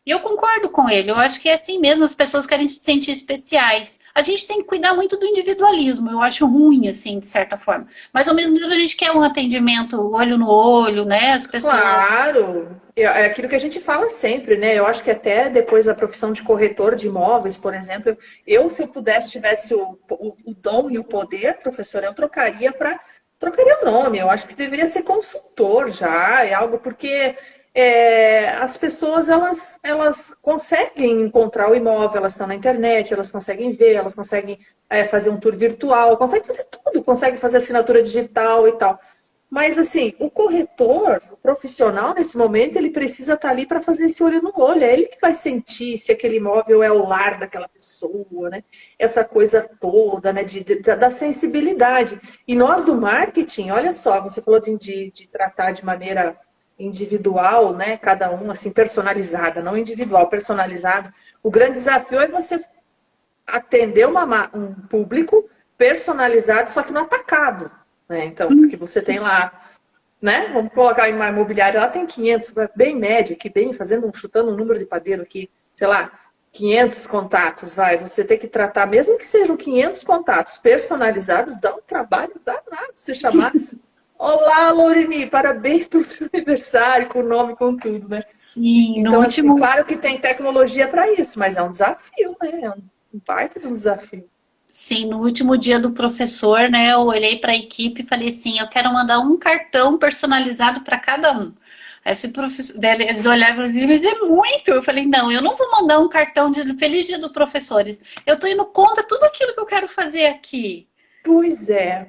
E eu concordo com ele, eu acho que é assim mesmo, as pessoas querem se sentir especiais. A gente tem que cuidar muito do individualismo, eu acho ruim, assim, de certa forma. Mas ao mesmo tempo a gente quer um atendimento olho no olho, né, as pessoas. Claro, é aquilo que a gente fala sempre, né? Eu acho que até depois da profissão de corretor de imóveis, por exemplo, se eu pudesse, tivesse o dom e o poder, professor, eu trocaria o nome. Eu acho que deveria ser consultor já, é algo porque as pessoas elas conseguem encontrar o imóvel, elas estão na internet, elas conseguem ver, elas conseguem fazer um tour virtual, conseguem fazer tudo, conseguem fazer assinatura digital e tal. Mas, assim, o corretor, o profissional, nesse momento, ele precisa estar ali para fazer esse olho no olho. É ele que vai sentir se aquele imóvel é o lar daquela pessoa, né? Essa coisa toda, né? Da sensibilidade. E nós do marketing, olha só, você falou de tratar de maneira individual, né? Cada um, assim, personalizada, não individual, personalizada. O grande desafio é você atender um público personalizado, só que no atacado, né? Então, porque você tem lá né? Vamos colocar em uma imobiliária, lá tem 500, bem média, aqui, bem, chutando um número de padeiro aqui, sei lá, 500 contatos, vai. Você tem que tratar, mesmo que sejam 500 contatos personalizados, dá um trabalho danado se chamar. Olá, Loreni, parabéns pelo seu aniversário, com o nome, com tudo, né? Sim, então, no último... assim, claro que tem tecnologia para isso, mas é um desafio, né? É um baita de um desafio. Sim, no último dia do professor, né, eu olhei para a equipe e falei assim, eu quero mandar um cartão personalizado para cada um. Aí eles olhavam assim, mas é muito. Eu falei, não, eu não vou mandar um cartão de Feliz Dia dos Professores. Eu estou indo contra tudo aquilo que eu quero fazer aqui. Pois é.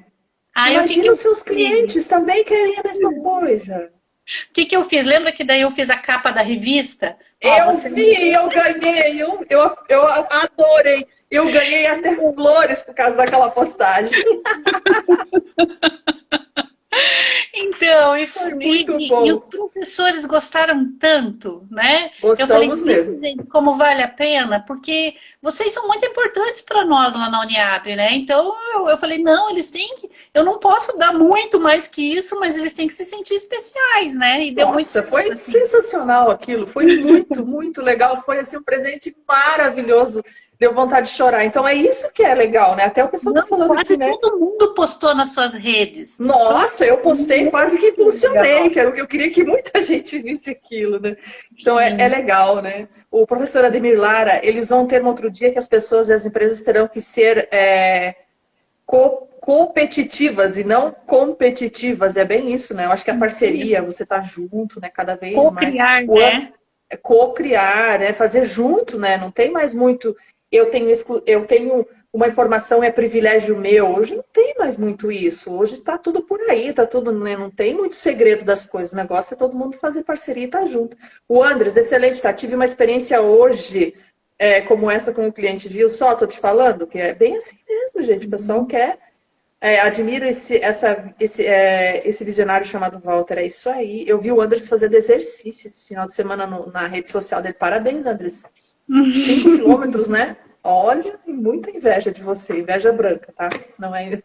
Aí, imagina os seus clientes também querem a mesma coisa. O que eu fiz? Lembra que daí eu fiz a capa da revista? Eu ganhei, eu adorei. Eu ganhei até flores por causa daquela postagem. Então, foi muito bom. E os professores gostaram tanto, né? Gostamos eu falei, mesmo. Gente, como vale a pena, porque vocês são muito importantes para nós lá na Uniab, né? Então, eu falei, não, eles têm que... Eu não posso dar muito mais que isso, mas eles têm que se sentir especiais, né? E deu Nossa, muito foi assim. Sensacional aquilo. Foi muito, muito legal. Foi assim, um presente maravilhoso. Deu vontade de chorar. Então é isso que é legal, né? Até o pessoal tá falando quase aqui, né? Todo mundo postou nas suas redes. Nossa, eu postei, quase que impulsionei, que era o que eu queria que muita gente visse aquilo, né? Então é legal, né? O professor Ademir Lara, ele usou um termo outro dia que as pessoas e as empresas terão que ser competitivas e não competitivas. É bem isso, né? Eu acho que a parceria, você tá junto, né? Cada vez mais. Co-criar, né? Co-criar, né? Fazer junto, né? Não tem mais muito... Eu tenho uma informação, é privilégio meu. Hoje não tem mais muito isso. Hoje tá tudo por aí, tá tudo, né? Não tem muito segredo das coisas. O negócio é todo mundo fazer parceria e tá junto. O Andres, excelente, tá? Tive uma experiência hoje, como essa com o cliente, viu? Só tô te falando, que é bem assim mesmo, gente. O pessoal quer... admiro esse visionário chamado Walter, é isso aí. Eu vi o Andres fazendo exercício esse final de semana na rede social dele. Parabéns, Andres. 5 quilômetros, né? Olha, muita inveja de você, inveja branca, tá? Não é?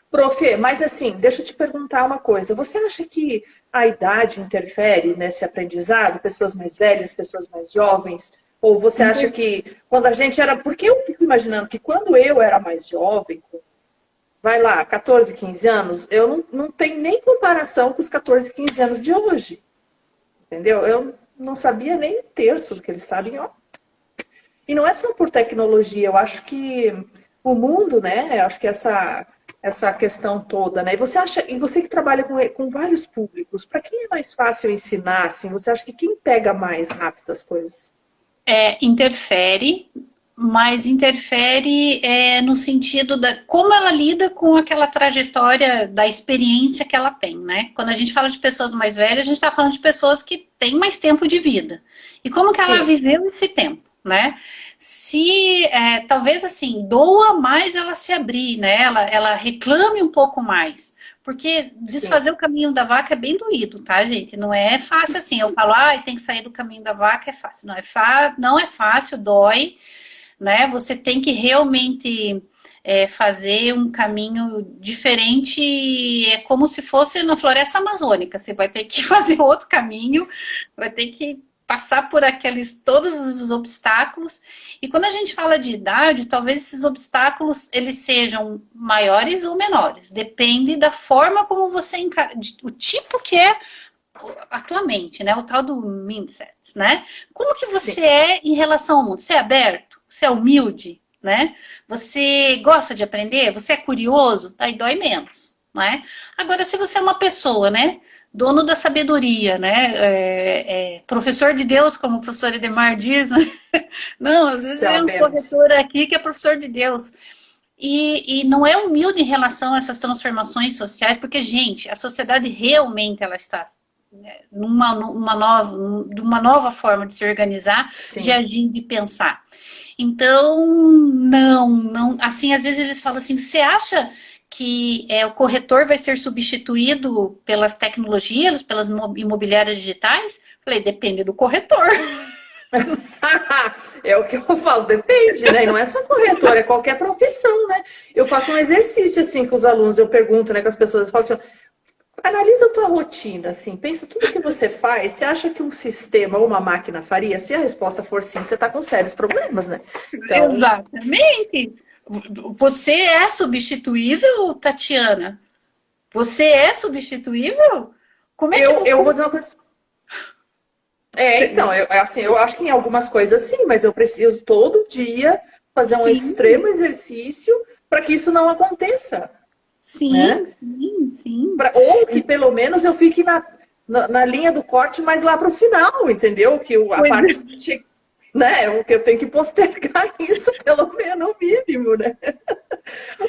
Prof, mas assim, deixa eu te perguntar uma coisa. Você acha que a idade interfere nesse aprendizado? Pessoas mais velhas, pessoas mais jovens? Ou você acha que quando a gente era... Porque eu fico imaginando que quando eu era mais jovem, vai lá, 14, 15 anos, eu não tenho nem comparação com os 14, 15 anos de hoje. Entendeu? Eu não sabia nem um terço do que eles sabem, ó. E não é só por tecnologia, eu acho que o mundo, né? Eu acho que essa questão toda, né? E você que trabalha com vários públicos, para quem é mais fácil ensinar, assim? Você acha que quem pega mais rápido as coisas? Interfere, mas interfere no sentido da como ela lida com aquela trajetória da experiência que ela tem, né? Quando a gente fala de pessoas mais velhas, a gente está falando de pessoas que têm mais tempo de vida. E como que ela viveu esse tempo, né? Se, talvez assim, doa mais ela se abrir, né? Ela reclame um pouco mais. Porque desfazer o caminho da vaca é bem doído, tá, gente? Não é fácil assim. Eu falo, tem que sair do caminho da vaca, é fácil. Não é fácil, dói, né? Você tem que realmente fazer um caminho diferente, é como se fosse na floresta amazônica. Você vai ter que fazer outro caminho, vai ter que passar por todos os obstáculos. E quando a gente fala de idade, talvez esses obstáculos eles sejam maiores ou menores. Depende da forma como você encara, o tipo que é a tua mente, né? O tal do mindset, né? Como que você é em relação ao mundo? Você é aberto? Você é humilde? Né? Você gosta de aprender? Você é curioso? Aí dói menos, né? Agora, se você é uma pessoa, né? Dono da sabedoria, né? Professor de Deus, como o professor Edemar diz, né? Não, às vezes é um corretor aqui que é professor de Deus. E não é humilde em relação a essas transformações sociais, porque, gente, a sociedade realmente ela está numa nova forma de se organizar, de agir, de pensar. Então, não, assim, às vezes eles falam assim, você acha que o corretor vai ser substituído pelas tecnologias, pelas imobiliárias digitais? Falei, depende do corretor. É o que eu falo, depende, né? E não é só corretor, é qualquer profissão, né? Eu faço um exercício assim com os alunos, eu pergunto, né, com as pessoas, eu falo assim, Analisa a tua rotina, assim, pensa tudo que você faz, você acha que um sistema ou uma máquina faria? Se a resposta for sim, você está com sérios problemas, né? Então, Exatamente. Você é substituível, Tatiana? Você é substituível? Como é que eu vou dizer uma coisa. Então, assim, eu acho que em algumas coisas sim, mas eu preciso todo dia fazer um Sim, extremo exercício para que isso não aconteça, sim, né? sim, sim. Ou que pelo menos eu fique na linha do corte mais lá para o final, entendeu? Que a Pois parte, é. né? O que eu tenho que postergar isso, pelo menos o mínimo, né?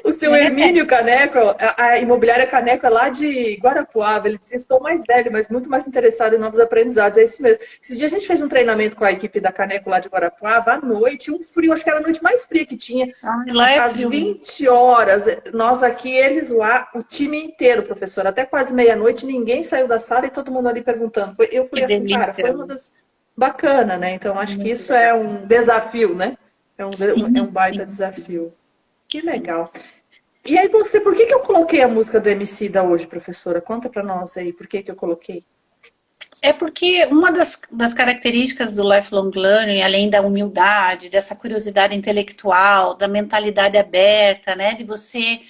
O seu Hermínio Caneco, a imobiliária Caneco é lá de Guarapuava. Ele disse: estou mais velho, mas muito mais interessado em novos aprendizados. É isso mesmo. Esse dia a gente fez um treinamento com a equipe da Caneco lá de Guarapuava, à noite, um frio, acho que era a noite mais fria que tinha. Ai, lá é Às frio. 20 horas, nós aqui, eles lá, o time inteiro, professor, até quase meia-noite, ninguém saiu da sala e todo mundo ali perguntando. Eu Que fui assim, cara, foi delícia. uma das bacana, né? Então acho que Muito isso é legal. um desafio, né? É um Sim, baita sim, desafio. Que sim. legal. E aí você, por que eu coloquei a música do Emicida hoje, professora? Conta pra nós aí, por que eu coloquei? É porque uma das características do lifelong learning, além da humildade, dessa curiosidade intelectual, da mentalidade aberta, né, de você...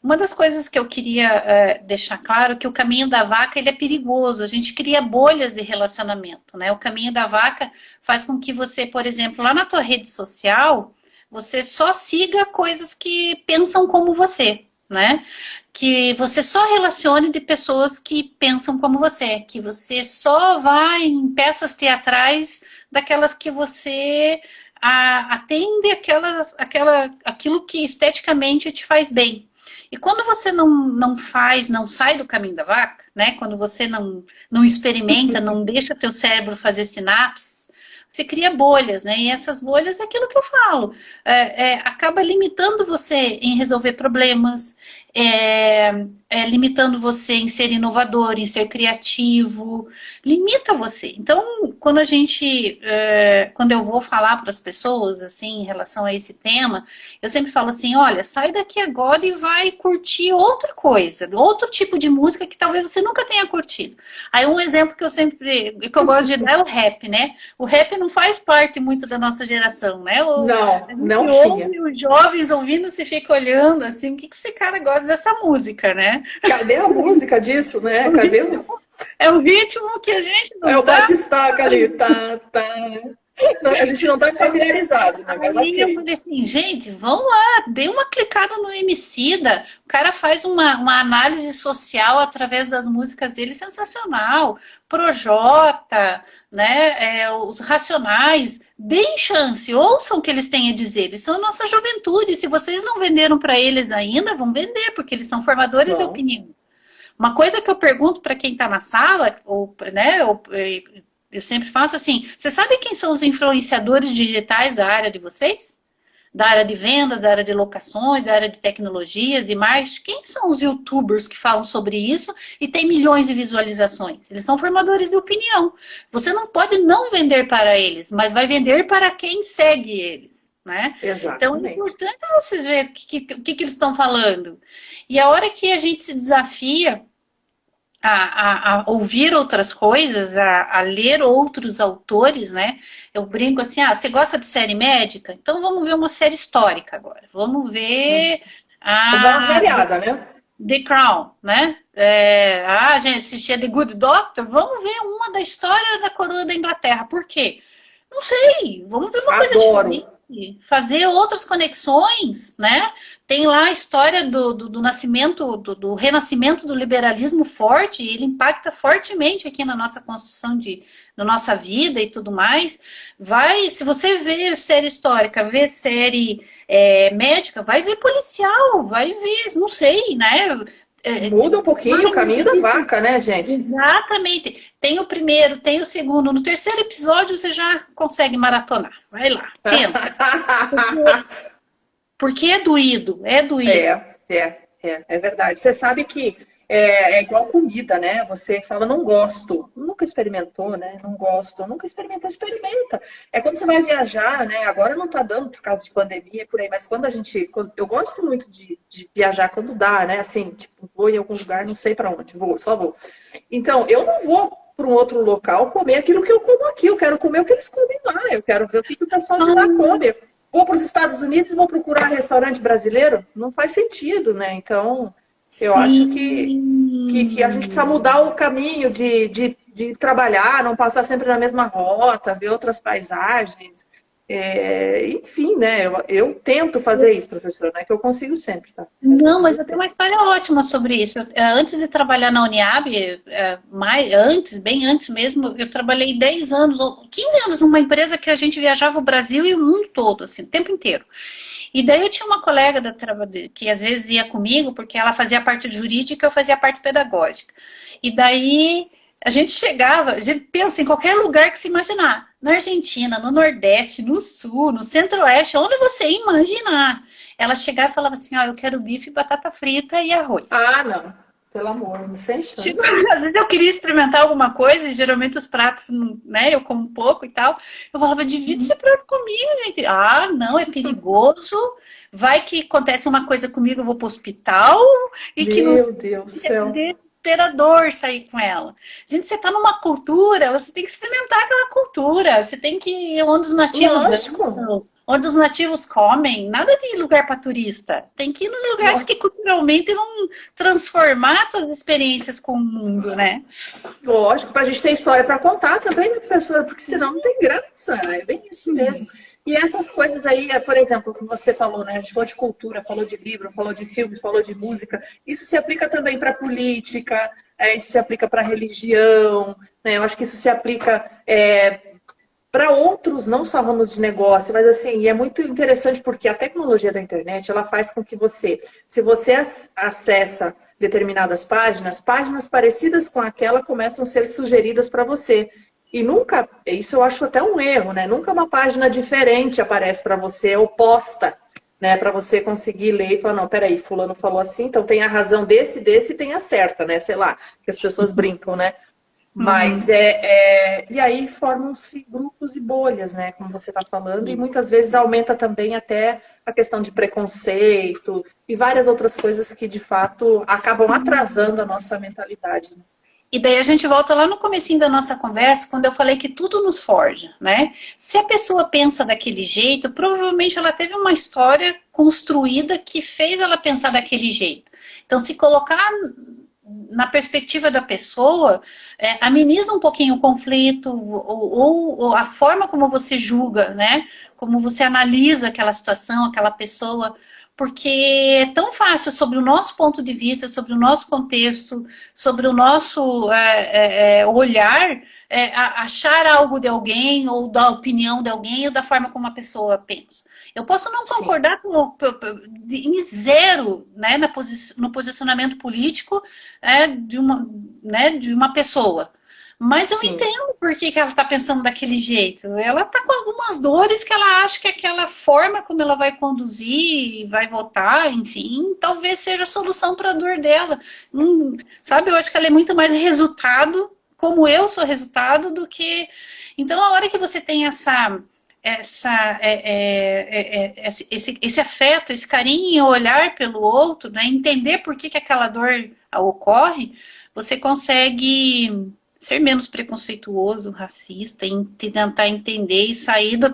uma das coisas que eu queria deixar claro é que o caminho da vaca ele é perigoso. A gente cria bolhas de relacionamento, né? O caminho da vaca faz com que você, por exemplo, lá na tua rede social, você só siga coisas que pensam como você, né? Que você só relacione de pessoas que pensam como você, que você só vá em peças teatrais daquelas que você atende aquilo que esteticamente te faz bem. E quando você não faz, não sai do caminho da vaca, né? Quando você não experimenta, não deixa teu cérebro fazer sinapses, você cria bolhas, né? E essas bolhas é aquilo que eu falo. Acaba limitando você em resolver problemas, limitando você em ser inovador, em ser criativo, limita você. Então, quando eu vou falar para as pessoas, assim, em relação a esse tema, eu sempre falo assim, olha, sai daqui agora e vai curtir outra coisa, outro tipo de música que talvez você nunca tenha curtido. Aí um exemplo que eu gosto de dar é o rap, né? O rap não faz parte muito da nossa geração, né? A Não, não gente tinha. ouve os jovens ouvindo, se fica olhando assim, o que esse cara gosta dessa música, né? Cadê a música disso, né? Cadê É o ritmo que a gente é não o tá. batistaca ali, tá, tá. Não, a gente não tá familiarizado, né? Mas Aí eu ok. falei assim, gente, vamos lá, dê uma clicada no Emicida. O cara faz uma análise social através das músicas dele sensacional. Projota, né? Os Racionais, deem chance, ouçam o que eles têm a dizer. Eles são nossa juventude. Se vocês não venderam para eles ainda, vão vender, porque eles são formadores de Bom, opinião. Uma coisa que eu pergunto para quem está na sala, né, eu sempre faço assim, você sabe quem são os influenciadores digitais da área de vocês? Da área de vendas, da área de locações, da área de tecnologias, de marketing? Quem são os youtubers que falam sobre isso e tem milhões de visualizações? Eles são formadores de opinião. Você não pode não vender para eles, mas vai vender para quem segue eles, né? Então é exatamente. importante vocês verem o que eles estão falando. E a hora que a gente se desafia a ouvir outras coisas, a ler outros autores, né? Eu brinco assim, você gosta de série médica? Então vamos ver uma série histórica agora. Vamos ver Vamos dar uma a variada, né? The Crown, né? A gente assistia The Good Doctor, vamos ver uma da história da coroa da Inglaterra. Por quê? Não sei, vamos ver uma coisa Adoro. diferente, fazer outras conexões, né? Tem lá a história do nascimento, do renascimento do liberalismo forte, e ele impacta fortemente aqui na nossa construção na nossa vida e tudo mais. Se você vê série histórica, vê série médica, vai ver policial, vai ver, não sei, né? Muda um pouquinho o caminho da vaca, né, gente? Exatamente. Tem o primeiro, tem o segundo. No terceiro episódio você já consegue maratonar. Vai lá, tenta. Porque é doído, é doído. É verdade. Você sabe que É igual comida, né? Você fala, não gosto. Nunca experimentou, né? Não gosto. Nunca experimentou, experimenta. É quando você vai viajar, né? Agora não tá dando por causa de pandemia, por aí. Mas eu gosto muito de viajar quando dá, né? Assim, tipo, vou em algum lugar, não sei para onde, só vou. Então, eu não vou para um outro local comer aquilo que eu como aqui. Eu quero comer o que eles comem lá. Eu quero ver o que o pessoal de lá come. Vou para os Estados Unidos e vou procurar restaurante brasileiro? Não faz sentido, né? Então, eu acho que a gente precisa mudar o caminho de trabalhar, não passar sempre na mesma rota, ver outras paisagens. Enfim, né? Eu tento fazer isso, professor, não é que eu consigo sempre, tá? Não, mas eu tenho uma história ótima sobre isso. Antes de trabalhar na Uniab, bem antes mesmo, eu trabalhei 10 anos, ou 15 anos numa empresa que a gente viajava o Brasil e o mundo todo, assim, o tempo inteiro. E daí eu tinha uma colega que às vezes ia comigo, porque ela fazia a parte jurídica, eu fazia a parte pedagógica. E daí a gente chegava, a gente pensa em qualquer lugar que se imaginar. Na Argentina, no Nordeste, no Sul, no Centro-Oeste, onde você imaginar. Ela chegava e falava assim, eu quero bife, batata frita e arroz. Ah, não. Pelo amor, não sem chance. Tipo, às vezes eu queria experimentar alguma coisa, e geralmente os pratos, né, eu como pouco e tal. Eu falava, divide esse prato comigo, gente. Ah, não, é perigoso. Vai que acontece uma coisa comigo, eu vou pro hospital. E que Meu Deus do céu. Desesperador sair com ela. Gente, você tá numa cultura, você tem que experimentar aquela cultura. Você tem que ir onde os nativos vão, onde os nativos comem. Nada de lugar para turista. Tem que ir nos lugares que culturalmente vão transformar suas experiências com o mundo, né? Lógico, para a gente ter história para contar também, né, professora? Porque senão não tem graça. É bem isso mesmo. E essas coisas aí, por exemplo, como você falou, né? A gente falou de cultura, falou de livro, falou de filme, falou de música. Isso se aplica também para política, isso se aplica para religião, né? Eu acho que isso se aplica para outros, não só ramos de negócio, mas assim, é muito interessante porque a tecnologia da internet, ela faz com que se você acessa determinadas páginas, páginas parecidas com aquela começam a ser sugeridas para você. E nunca, isso eu acho até um erro, né? Nunca uma página diferente aparece para você, oposta, né? Para você conseguir ler e falar, não, peraí, fulano falou assim, então tem a razão desse e tem a certa, né? Sei lá, que as pessoas brincam, né? Mas e aí formam-se grupos e bolhas, né? Como você está falando, e muitas vezes aumenta também até a questão de preconceito e várias outras coisas que, de fato, acabam atrasando a nossa mentalidade, né? E daí a gente volta lá no comecinho da nossa conversa, quando eu falei que tudo nos forja, né? Se a pessoa pensa daquele jeito, provavelmente ela teve uma história construída que fez ela pensar daquele jeito. Então, se colocar na perspectiva da pessoa, ameniza um pouquinho o conflito, ou a forma como você julga, né? Como você analisa aquela situação, aquela pessoa, porque é tão fácil sobre o nosso ponto de vista, sobre o nosso contexto, sobre o nosso olhar, achar algo de alguém, ou da opinião de alguém, ou da forma como a pessoa pensa. Eu posso não concordar em zero, né, no posicionamento político de uma pessoa. Mas eu entendo por que ela está pensando daquele jeito. Ela está com algumas dores que ela acha que aquela forma como ela vai conduzir, vai votar, enfim, talvez seja a solução para a dor dela. Sabe, eu acho que ela é muito mais resultado, como eu sou resultado, do que... Então, a hora que você tem esse afeto, esse carinho, olhar pelo outro, né, entender por que aquela dor ocorre, você consegue ser menos preconceituoso, racista, e tentar entender e sair da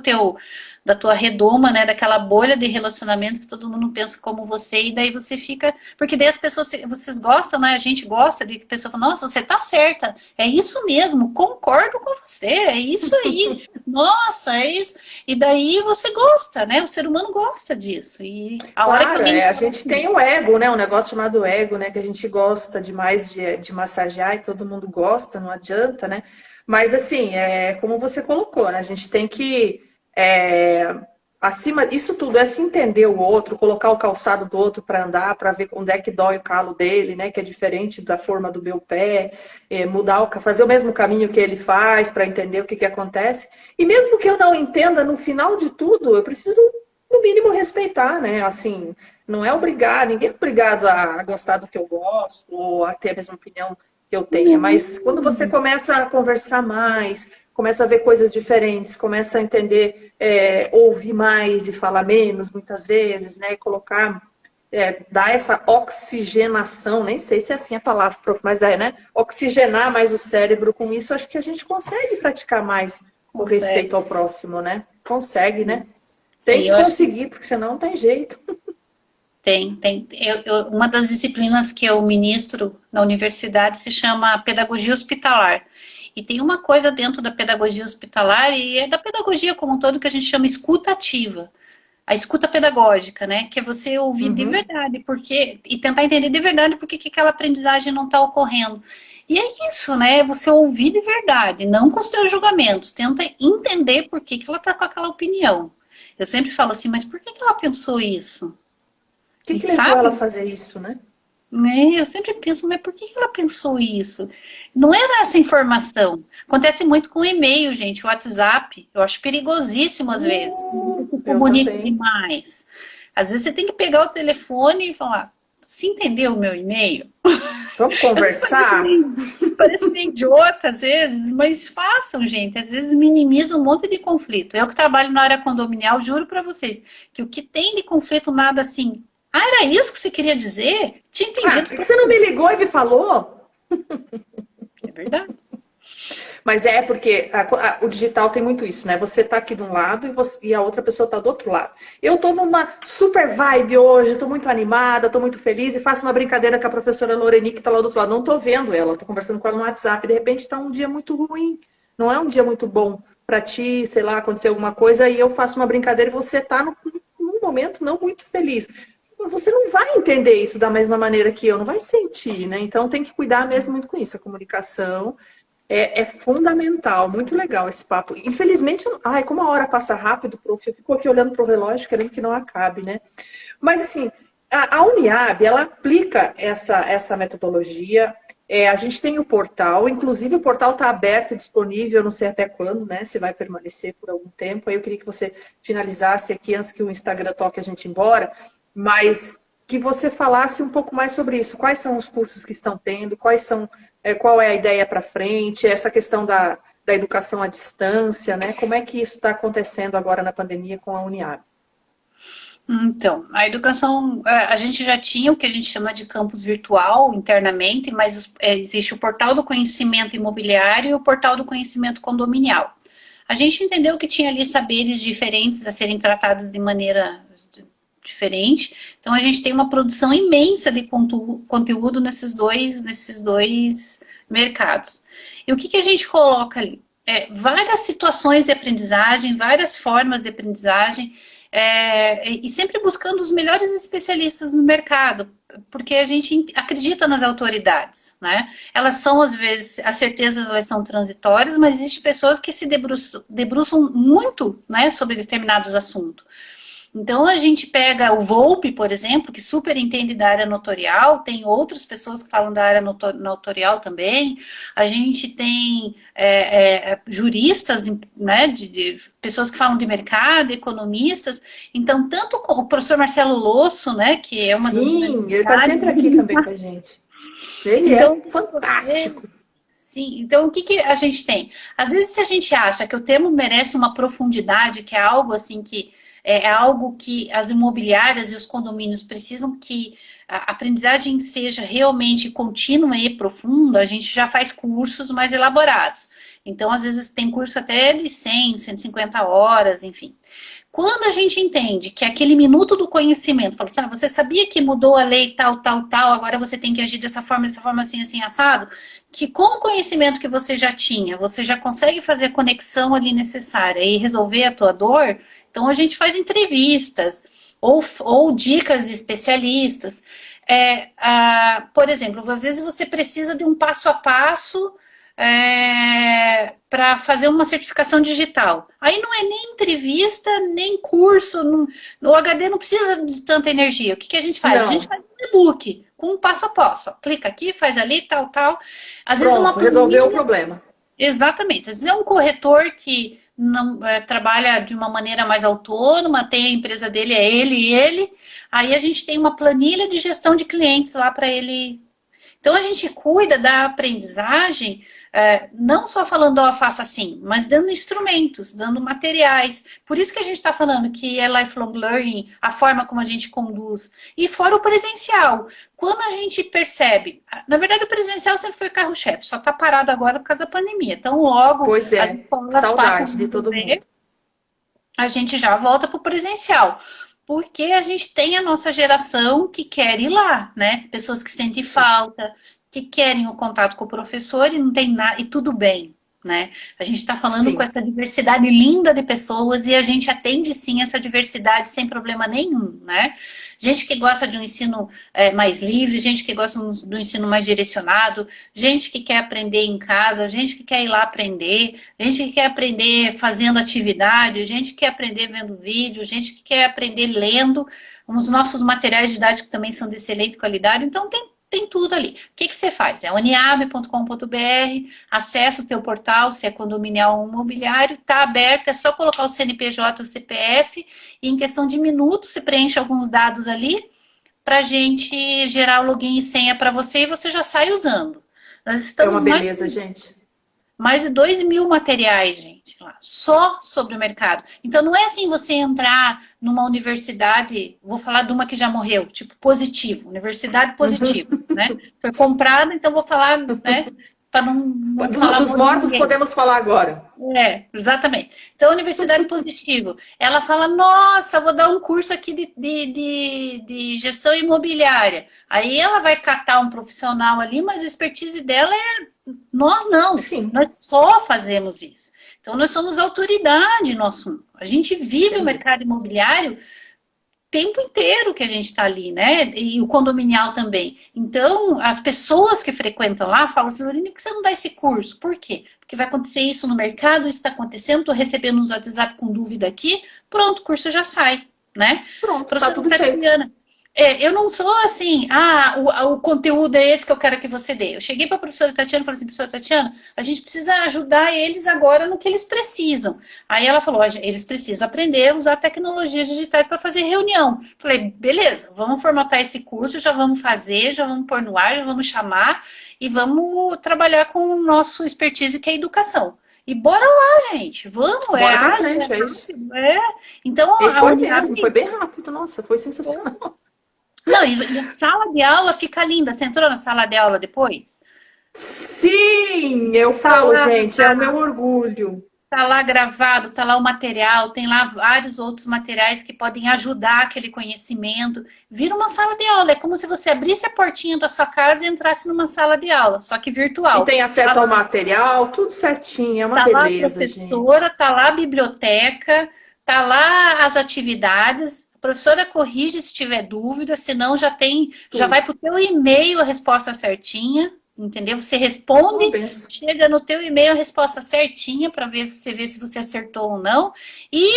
tua redoma, né, daquela bolha de relacionamento que todo mundo pensa como você, e daí você fica... Porque daí as pessoas, vocês gostam, né, a gente gosta de que a pessoa fala, nossa, você tá certa, é isso mesmo, concordo com você, é isso aí, nossa, é isso. E daí você gosta, né, o ser humano gosta disso. E a hora que alguém... a gente tem o ego, né, um negócio chamado ego, né, que a gente gosta demais de massagear e todo mundo gosta, não adianta, né, mas assim, como você colocou, né, a gente tem que acima disso tudo é se entender o outro, colocar o calçado do outro para andar, para ver onde é que dói o calo dele, né? Que é diferente da forma do meu pé, fazer o mesmo caminho que ele faz para entender o que acontece. E mesmo que eu não entenda, no final de tudo, eu preciso no mínimo respeitar, né? Assim, não é obrigado, ninguém é obrigado a gostar do que eu gosto ou a ter a mesma opinião que eu tenha, mas quando você começa a conversar mais, começa a ver coisas diferentes, começa a entender, ouvir mais e falar menos, muitas vezes, né? Colocar, dar essa oxigenação, nem sei se é assim a palavra, prof, mas né? Oxigenar mais o cérebro com isso, acho que a gente consegue praticar mais o respeito ao próximo, né? Consegue, né? Tem que conseguir, porque senão não tem jeito. Tem. Uma das disciplinas que eu ministro na universidade se chama pedagogia hospitalar. E tem uma coisa dentro da pedagogia hospitalar, e é da pedagogia como um todo, que a gente chama escuta ativa. A escuta pedagógica, né? Que é você ouvir de verdade, e tentar entender de verdade por que aquela aprendizagem não está ocorrendo. E é isso, né? Você ouvir de verdade, não com os teus julgamentos. Tenta entender por que ela está com aquela opinião. Eu sempre falo assim, mas por que ela pensou isso? O que levou ela a fazer isso, né? Eu sempre penso, mas por que ela pensou isso? Não era essa informação. Acontece muito com e-mail, gente, o WhatsApp. Eu acho perigosíssimo às vezes. Comunica demais. Às vezes você tem que pegar o telefone e falar, você entendeu o meu e-mail? Vamos conversar? Parece meio idiota às vezes, mas façam, gente. Às vezes minimiza um monte de conflito. Eu que trabalho na área condominial, juro para vocês, que o que tem de conflito, nada assim. Ah, era isso que você queria dizer? Tinha entendido. Por que você não me ligou e me falou? É verdade. Mas porque o digital tem muito isso, né? Você tá aqui de um lado e a outra pessoa tá do outro lado. Eu tô numa super vibe hoje, tô muito animada, tô muito feliz e faço uma brincadeira com a professora Loreni, que tá lá do outro lado. Não tô vendo ela, tô conversando com ela no WhatsApp. De repente tá um dia muito ruim. Não é um dia muito bom pra ti, sei lá, acontecer alguma coisa e eu faço uma brincadeira e você tá num momento não muito feliz. Você não vai entender isso da mesma maneira que eu, não vai sentir, né? Então tem que cuidar mesmo muito com isso. A comunicação é fundamental, muito legal esse papo. Infelizmente, como a hora passa rápido, prof, eu fico aqui olhando para o relógio, querendo que não acabe, né? Mas assim, a Uniab, ela aplica essa metodologia. A gente tem o portal, inclusive o portal está aberto e disponível, não sei até quando, né? Se vai permanecer por algum tempo. Aí eu queria que você finalizasse aqui antes que o Instagram toque a gente embora. Mas que você falasse um pouco mais sobre isso. Quais são os cursos que estão tendo? Qual é a ideia para frente? Essa questão da educação à distância, né? Como é que isso está acontecendo agora na pandemia com a Uniab? Então, a educação, a gente já tinha o que a gente chama de campus virtual internamente, mas existe o portal do conhecimento imobiliário e o portal do conhecimento condominial. A gente entendeu que tinha ali saberes diferentes a serem tratados de maneira diferente, então a gente tem uma produção imensa de conteúdo nesses dois mercados. E o que a gente coloca ali? Várias situações de aprendizagem, várias formas de aprendizagem, e sempre buscando os melhores especialistas no mercado, porque a gente acredita nas autoridades, né? Elas são, às vezes, as certezas elas são transitórias, mas existem pessoas que se debruçam muito, né, sobre determinados assuntos. Então, a gente pega o Volpe, por exemplo, que super entende da área notorial, tem outras pessoas que falam da área notorial também, a gente tem juristas, né, de pessoas que falam de mercado, economistas, então, tanto o professor Marcelo Losso, né, que é uma... Sim, ele está sempre aqui também com a gente. Ele é fantástico. Sim, então o que a gente tem? Às vezes, se a gente acha que o tema merece uma profundidade, que é algo assim que é algo que as imobiliárias e os condomínios precisam que a aprendizagem seja realmente contínua e profunda, a gente já faz cursos mais elaborados. Então, às vezes, tem curso até de 100, 150 horas, enfim. Quando a gente entende que aquele minuto do conhecimento, fala assim, você sabia que mudou a lei tal, agora você tem que agir dessa forma assim, assim, assado? Que com o conhecimento que você já tinha, você já consegue fazer a conexão ali necessária e resolver a tua dor, então a gente faz entrevistas ou dicas de especialistas. Por exemplo, às vezes você precisa de um passo a passo para fazer uma certificação digital. Aí não é nem entrevista, nem curso. O HD não precisa de tanta energia. O que a gente faz? Não. A gente faz um e-book com um passo a passo. Ó, clica aqui, faz ali, tal. Às vezes resolveu o problema. Exatamente. Às vezes é um corretor que não trabalha de uma maneira mais autônoma, tem a empresa dele, é ele e ele. Aí a gente tem uma planilha de gestão de clientes lá para ele. Então a gente cuida da aprendizagem, não só falando, ó, faça assim, mas dando instrumentos, dando materiais. Por isso que a gente está falando que é lifelong learning, a forma como a gente conduz. E fora o presencial. Quando a gente percebe, na verdade o presencial sempre foi carro-chefe, só está parado agora por causa da pandemia. Então logo Pois é, as escolas saudade de todo mundo. A gente já volta para o presencial. Porque a gente tem a nossa geração que quer ir lá, né? Pessoas que sentem falta, que querem o contato com o professor e não tem nada, e tudo bem, né? A gente está falando Sim. com essa diversidade linda de pessoas e a gente atende sim essa diversidade sem problema nenhum, né? Gente que gosta de um ensino mais livre, gente que gosta do ensino mais direcionado, gente que quer aprender em casa, gente que quer ir lá aprender, gente que quer aprender fazendo atividade, gente que quer aprender vendo vídeo, gente que quer aprender lendo. Os nossos materiais didáticos também são de excelente qualidade, então tem tudo ali. O que você faz? É uniab.com.br, acessa o teu portal, se é condominial ou imobiliário, está aberto, é só colocar o CNPJ ou o CPF e em questão de minutos você preenche alguns dados ali para a gente gerar o login e senha para você e você já sai usando. Nós estamos É uma beleza, gente. Mais de 2.000 materiais, gente, lá, só sobre o mercado. Então, não é assim você entrar numa universidade, vou falar de uma que já morreu, tipo Positivo, Universidade Positivo, né? Foi comprada, então vou falar, né? Para não falar dos mortos podemos falar agora. Exatamente. Então, a Universidade Positivo, ela fala, nossa, vou dar um curso aqui de gestão imobiliária. Aí ela vai catar um profissional ali, mas a expertise dela nós não. Sim. Nós só fazemos isso. Então, nós somos autoridade no assunto. A gente vive o mercado imobiliário o tempo inteiro que a gente está ali, né? E o condominial também. Então, as pessoas que frequentam lá falam assim, Lorena, por que você não dá esse curso? Por quê? Porque vai acontecer isso no mercado, isso está acontecendo, estou recebendo uns WhatsApp com dúvida aqui, pronto, o curso já sai, né? Pronto, tá tudo feito. Eu não sou assim, o conteúdo é esse que eu quero que você dê. Eu cheguei para a professora Tatiana e falei assim, professora Tatiana, a gente precisa ajudar eles agora no que eles precisam. Aí ela falou, eles precisam aprender a usar tecnologias digitais para fazer reunião. Falei, beleza, vamos formatar esse curso, já vamos fazer, já vamos pôr no ar, já vamos chamar e vamos trabalhar com o nosso expertise que é a educação. E bora lá, gente, vamos. Bora pra frente, é isso. Então, foi bem rápido, nossa, foi sensacional. Não, e a sala de aula fica linda. Você entrou na sala de aula depois? Sim, eu falo, gente, é o meu orgulho. Tá lá gravado, tá lá o material, tem lá vários outros materiais que podem ajudar aquele conhecimento. Vira uma sala de aula, é como se você abrisse a portinha da sua casa e entrasse numa sala de aula, só que virtual. E tem acesso ao material, tudo certinho, é uma beleza, lá a professora, gente. Tá lá a biblioteca, tá lá as atividades. A professora corrige se tiver dúvida, senão já vai pro teu e-mail a resposta certinha, entendeu? Você responde, chega no teu e-mail a resposta certinha para você ver se você acertou ou não e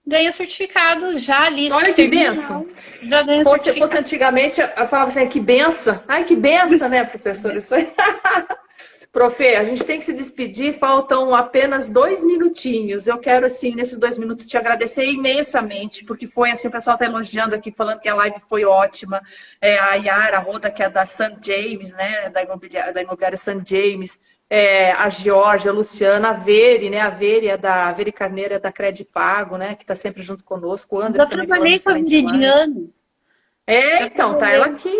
ganha certificado já ali. Olha que benção! Já ganha certificado. Se fosse antigamente, eu falava assim, que benção! Ai, que benção, né, professora? Isso foi... Profe, a gente tem que se despedir, faltam apenas 2 minutinhos. Eu quero, assim, nesses 2 minutos, te agradecer imensamente, porque foi, assim, o pessoal está elogiando aqui, falando que a live foi ótima. A Yara Roda, que é da St. James, né, da imobiliária St. James, a Georgia, a Luciana, a Veri, né, a Veri Carneiro, é da Credipago, né, que está sempre junto conosco. O Anderson também trabalhei com a Viridiane. Então, tá ela aqui.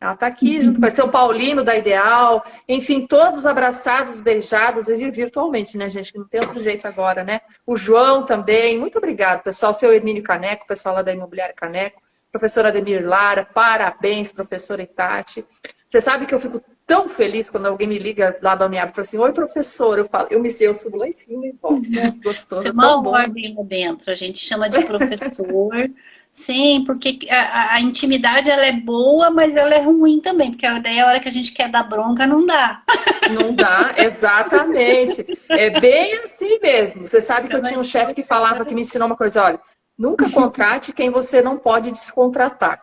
Ela está aqui junto com o São Paulino da Ideal, enfim, todos abraçados, beijados virtualmente, né, gente? Que não tem outro jeito agora, né? O João também, muito obrigado, pessoal. Seu Hermínio Caneco, pessoal lá da Imobiliária Caneco, professora Ademir Lara, parabéns, professora Itati. Você sabe que eu fico tão feliz quando alguém me liga lá da Uniab e fala assim, oi, professor, eu subo lá em cima e volto, né? Gostoso. Você é uma ordem lá dentro, a gente chama de professor. Sim, porque a intimidade ela é boa, mas ela é ruim também, porque daí a hora que a gente quer dar bronca, não dá. Não dá, exatamente. É bem assim mesmo. Você sabe que eu tinha um chefe que falava, que me ensinou uma coisa, olha, nunca contrate quem você não pode descontratar.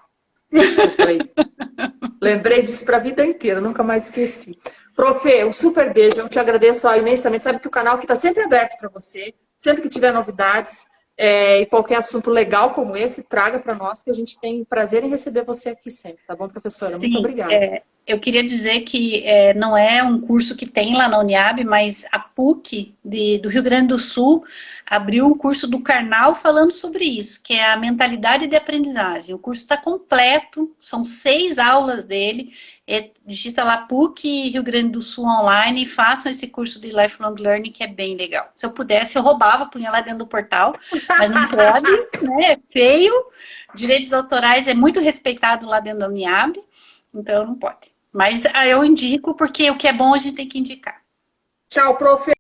Eu falei, lembrei disso para a vida inteira, nunca mais esqueci. Profe, um super beijo, eu te agradeço imensamente. Sabe que o canal aqui está sempre aberto para você. Sempre que tiver novidades e qualquer assunto legal como esse, traga para nós, que a gente tem prazer em receber você aqui sempre, tá bom, professora? Sim, muito obrigada. Eu queria dizer que não é um curso que tem lá na Uniab, mas a PUC do Rio Grande do Sul abriu um curso do Karnal falando sobre isso, que é a mentalidade de aprendizagem. O curso está completo, são 6 aulas dele. Digita lá PUC Rio Grande do Sul online e façam esse curso de Lifelong Learning, que é bem legal. Se eu pudesse, eu roubava, punha lá dentro do portal, mas não pode, né? É feio. Direitos autorais é muito respeitado lá dentro da Uniab, então não pode. Mas eu indico, porque o que é bom a gente tem que indicar. Tchau, profe.